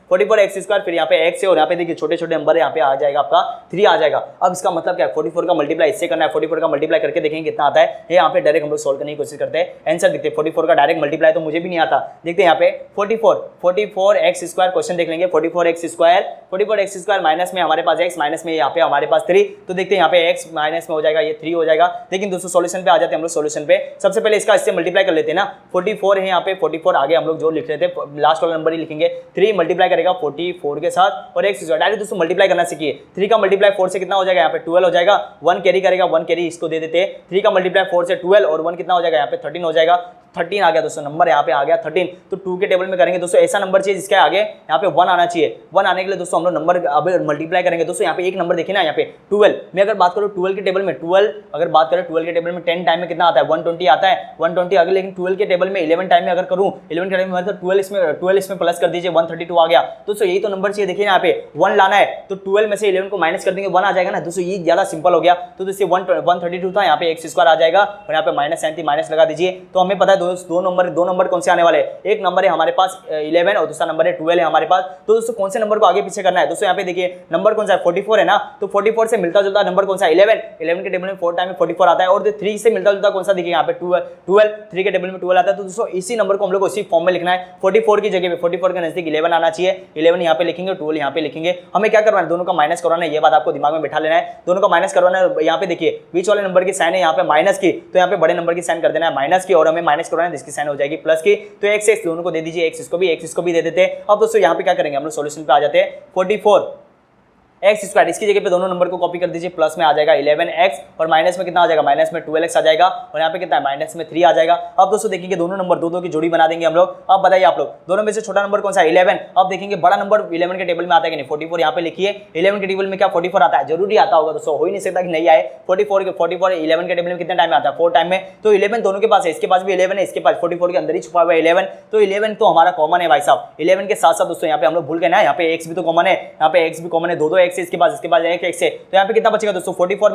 फिर यहाँ पे x है, और यहाँ पे देखिए छोटे छोटे नंबर है, यहाँ पे आ जाएगा आपका 3 आ जाएगा। अब इसका मतलब क्या है, 44 का मल्टीप्लाई इससे करना है, 44 का मल्टीप्लाई करके देखेंगे कितना आता है, ये यहाँ पे डायरेक्ट हम लोग सॉल्व करने की कोशिश करते हैं, आंसर देखते हैं। 44 का डायरेक्ट मल्टीप्लाई तो मुझे भी नहीं आता, देखते हैं यहाँ पे 44x² क्वेश्चन देख लेंगे, 44x² माइनस में हमारे पास x, माइनस में यहाँ पे हमारे पास 3, तो देखते हैं यहाँ पे x माइनस में हो जाएगा, ये 3 हो जाएगा। लेकिन दोस्तों सॉल्यूशन पे आ जाते हैं हम लोग, सॉल्यूशन पे सबसे पहले इसका इससे मल्टीप्लाई कर लेते हैं ना, 44 है यहाँ पे, 44 आगे हम लोग जो लिख रहे थे लास्ट वाला नंबर ही लिखेंगे, 3 मल्टीप्लाई करेगा 44 के साथ, और x डायरेक्ट दोस्तों मल्टीप्लाई करना सीखिए, 3 का मल्टीप्लाई 4 से कितना हो जाएगा, यहाँ पे 12 हो जाएगा, 1 कैरी करेगा, 1 कैरी इसको दे देते हैं, 3 का मल्टीप्लाई 4 से 12, और 1 कितना हो जाएगा, यहाँ पे 13 हो जाएगा, 13 आ गया दोस्तों, नंबर यहाँ पे आ गया 13। तो 2 के टेबल में करेंगे दोस्तों, ऐसा नंबर चाहिए जिसके आगे यहाँ पे 1 आना चाहिए, 1 आने के लिए दोस्तों हम लोग नंबर अब मल्टीप्लाई करेंगे। दोस्तों यहाँ पे एक नंबर देखिए ना, यहाँ पे 12, मैं अगर बात करूँ 12 के टेबल में, 12 अगर बात करें 12 के टेबल में 10 टाइम में कितना आता है, 120 आता है, 120 अगर, लेकिन 12 के टेबल में 11 टाइम में अगर करूँ, 11 के टेबल में मतलब 12 इसमें प्लस कर दीजिए, 132 आ गया। दोस्तों यही तो नंबर चाहिए, देखिए यहाँ पे 1 लाना है, तो 12 में से 11 को माइनस कर देंगे, 1 आ जाएगा ना दोस्तों, ये ज्यादा सिंपल हो गया। तो दोस्तों 132 था, यहाँ पे x² आ जाएगा, और यहाँ पे माइनस साइन थी, माइनस लगा दीजिए। तो हमें पता है दो नंबर कौन से आने वाले, एक नंबर है हमारे पास 11 और दूसरा नंबर है 12 है हमारे पास। तो दोस्तों कौन से नंबर को आगे पीछे करना है, दोस्तों यहाँ पे देखिए नंबर कौन सा है, 44 है ना, तो 44 से मिलता जुलता नंबर कौन सा है, 11 के टेबल में 4 टाइम में 44 आता है, और 3 से मिलता जुलता कौन सा देखिए यहाँ पे 12, 3 के टेबल में 12 आता है। तो दोस्तों इसी नंबर को हम लोग उसी फॉर्म में लिखना है, 44 की जगह पे 44 के नजदीक 11 आना चाहिए, 11 यहाँ पे लिखेंगे, 12 यहाँ पे लिखेंगे। हमें क्या करवाना है, दोनों का माइनस करवाना है, ये बात आपको दिमाग में बैठा लेना है, दोनों का माइनस करवाना है। यहाँ पे देखिए बीच वाले नंबर की साइन है यहाँ पे माइनस की, तो यहाँ पे बड़े नंबर की साइन कर देना है माइनस की, और हमें माइनस करवाना है, जिसकी साइन हो जाएगी प्लस की। तो x दोनों को दे दीजिए, x इसको भी दे देते हैं। अब दोस्तों यहाँ पे क्या करेंगे, हम लोग सॉल्यूशन पे आ जाते हैं। एक्स स्क्वायर, इसकी जगह पे दोनों नंबर को कॉपी कर दीजिए, प्लस में आ जाएगा 11x और माइनस में कितना आ जाएगा, माइनस में 12x आ जाएगा और यहाँ पे कितना है, माइनस में 3 आ जाएगा। अब दोस्तों देखिए दोनों नंबर दो की जोड़ी बना देंगे हम लोग। अब बताइए आप लोग दोनों में से छोटा नंबर कौन सा है, 11। अब देखेंगे बड़ा नंबर 11 के टेबल में आता है कि नहीं, 44 यहाँ पे लिखिए, 11 के टेबल में क्या 44 आता है, जरूरी आता होगा दोस्तों, हो ही नहीं सकता कि नहीं आए। 44 11 के टेबल में कितने टाइम में आता है, 4 टाइम में। तो 11 दोनों के पास है, इसके पास भी 11 है, इसके पास 44 के अंदर ही छुपा हुआ है 11, तो 11 तो हमारा कॉमन है भाई साहब। 11 के साथ साथ दोस्तों यहाँ पे हम लोग भूल गए ना, यहाँ पे x भी तो कॉमन है, यहाँ पे x भी कॉमन है, दो x है, इसके बाद एक x है, तो यहाँ पे कितना बचेगा दोस्तों, 44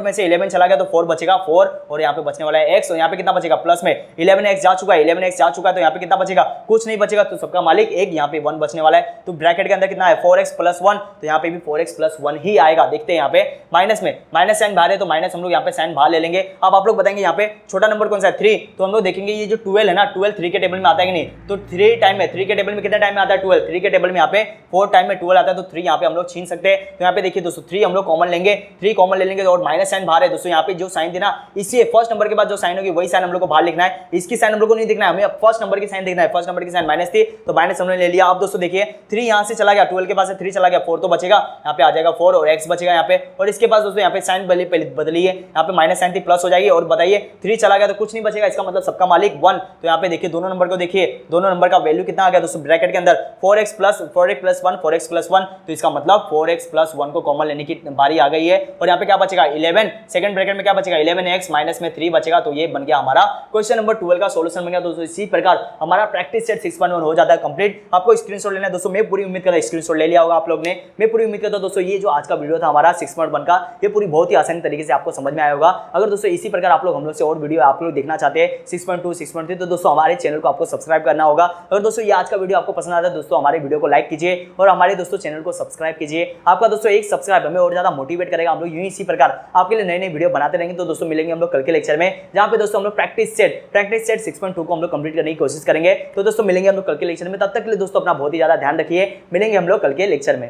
में से 11 चला गया तो 4 बचेगा, 4 और यहाँ पे बचने वाला है x और यहाँ पे कितना बचेगा, प्लस में 11x जा चुका है, 11x जा चुका है, तो यहाँ पे कितना बचेगा, कुछ नहीं बचेगा, तो सबका मालिक एक, यहाँ पे 1 बचने वाला है। तो ब्रैकेट के अंदर कितना है, 4x + 1, तो यहाँ पे भी 4x + 1 ही आएगा। देखते हैं यहाँ पे माइनस में माइनस साइन बाहर है, तो माइनस हम लोग यहाँ पे साइन बाहर ले लेंगे। अब आप लोग बताएंगे यहाँ पे छोटा नंबर कौन सा है, 3, तो हम लोग देखेंगे ये जो 12 है ना, 12 3 के टेबल में आता है कि नहीं, तो 3 टाइम में 3 के टेबल में कितना टाइम में आता है, 12, 3 के टेबल में यहाँ पे 4 टाइम में 12 आता है, तो 3 यहाँ पे हम लोग छीन सकते हैं। तो यहाँ पे देखिए दोस्तों 3 हम लोग कॉमन लेंगे, 3 कॉमन ले लेंगे और माइनस साइन बाहर है दोस्तों, यहाँ पे जो साइन थी ना, इसी फर्स्ट नंबर के बाद जो साइन होगी वही साइन हम लोग को बाहर लिखना है, इसकी साइन हम लोग को नहीं दिखना है, हमें फर्स्ट नंबर की साइन देखना है। फर्स्ट नंबर की साइन माइनस थी तो माइनस हमने ले लिया। अब दोस्तों देखिए 3 यहाँ से चला गया, 12 के पास से 3 चला गया, 4 तो बचेगा, यहाँ पे आ जाएगा 4 और x बचेगा यहाँ पे, और इसके पास दोस्तों यहाँ पे साइन बदलिए, यहाँ पे माइनस साइन थी प्लस हो जाएगी, और बताइए 3 चला गया तो कुछ नहीं बचेगा, इसका मतलब सबका मालिक 1। तो यहाँ पे देखिए दोनों नंबर को देखिए, दोनों नंबर का वैल्यू कितना आ गया दोस्तों, ब्रैकेट के अंदर 4x + 1, तो इसका मतलब 4x + 1 को कॉमन लेने की बारी आ गई है। और यहाँ पे क्या बचेगा 11, सेकंड ब्रैकेट में क्या बचेगा 11x माइनस में 3 बचेगा, तो ये बन गया हमारा क्वेश्चन नंबर 12 का सॉल्यूशन बन गया दोस्तों। इसी प्रकार हमारा प्रैक्टिस सेट 6.1 हो जाता है कंप्लीट। आपको स्क्रीनशॉट लेना है दोस्तों, मैं पूरी उम्मीद करता हूं स्क्रीनशॉट ले लिया होगा आप लोग ने। मैं पूरी उम्मीद करता हूं दोस्तों ये जो आज का वीडियो था हमारा 6.1 का, ये पूरी बहुत ही आसानी तरीके से आपको समझ में आया होगा। अगर दोस्तों इसी प्रकार आप लोग हम लोग से और वीडियो आप लोग देखना चाहते हैं 6.2 6.3, तो दोस्तों हमारे चैनल को आपको सब्सक्राइब करना होगा। अगर दोस्तों ये आज का वीडियो आपको पसंद आता है दोस्तों, हमारे वीडियो को लाइक कीजिए और हमारे दोस्तों चैनल को सब्सक्राइब कीजिए। आपका दोस्तों एक सब्सक्राइब हमें और ज्यादा मोटिवेट करेगा, हम लोग यूं इसी प्रकार आपके लिए नए नए वीडियो बनाते रहेंगे। तो दोस्तों मिलेंगे हम लोग कल के लेक्चर में, जहां पे दोस्तों हम लोग प्रैक्टिस सेट 6.2 को हम लोग कंप्लीट करने की कोशिश करेंगे। तो दोस्तों मिलेंगे हम लोग कल के लेक्चर में, तब तक के लिए दोस्तों अपना बहुत ही ज्यादा ध्यान रखिए। मिलेंगे हम लोग कल के लेक्चर में।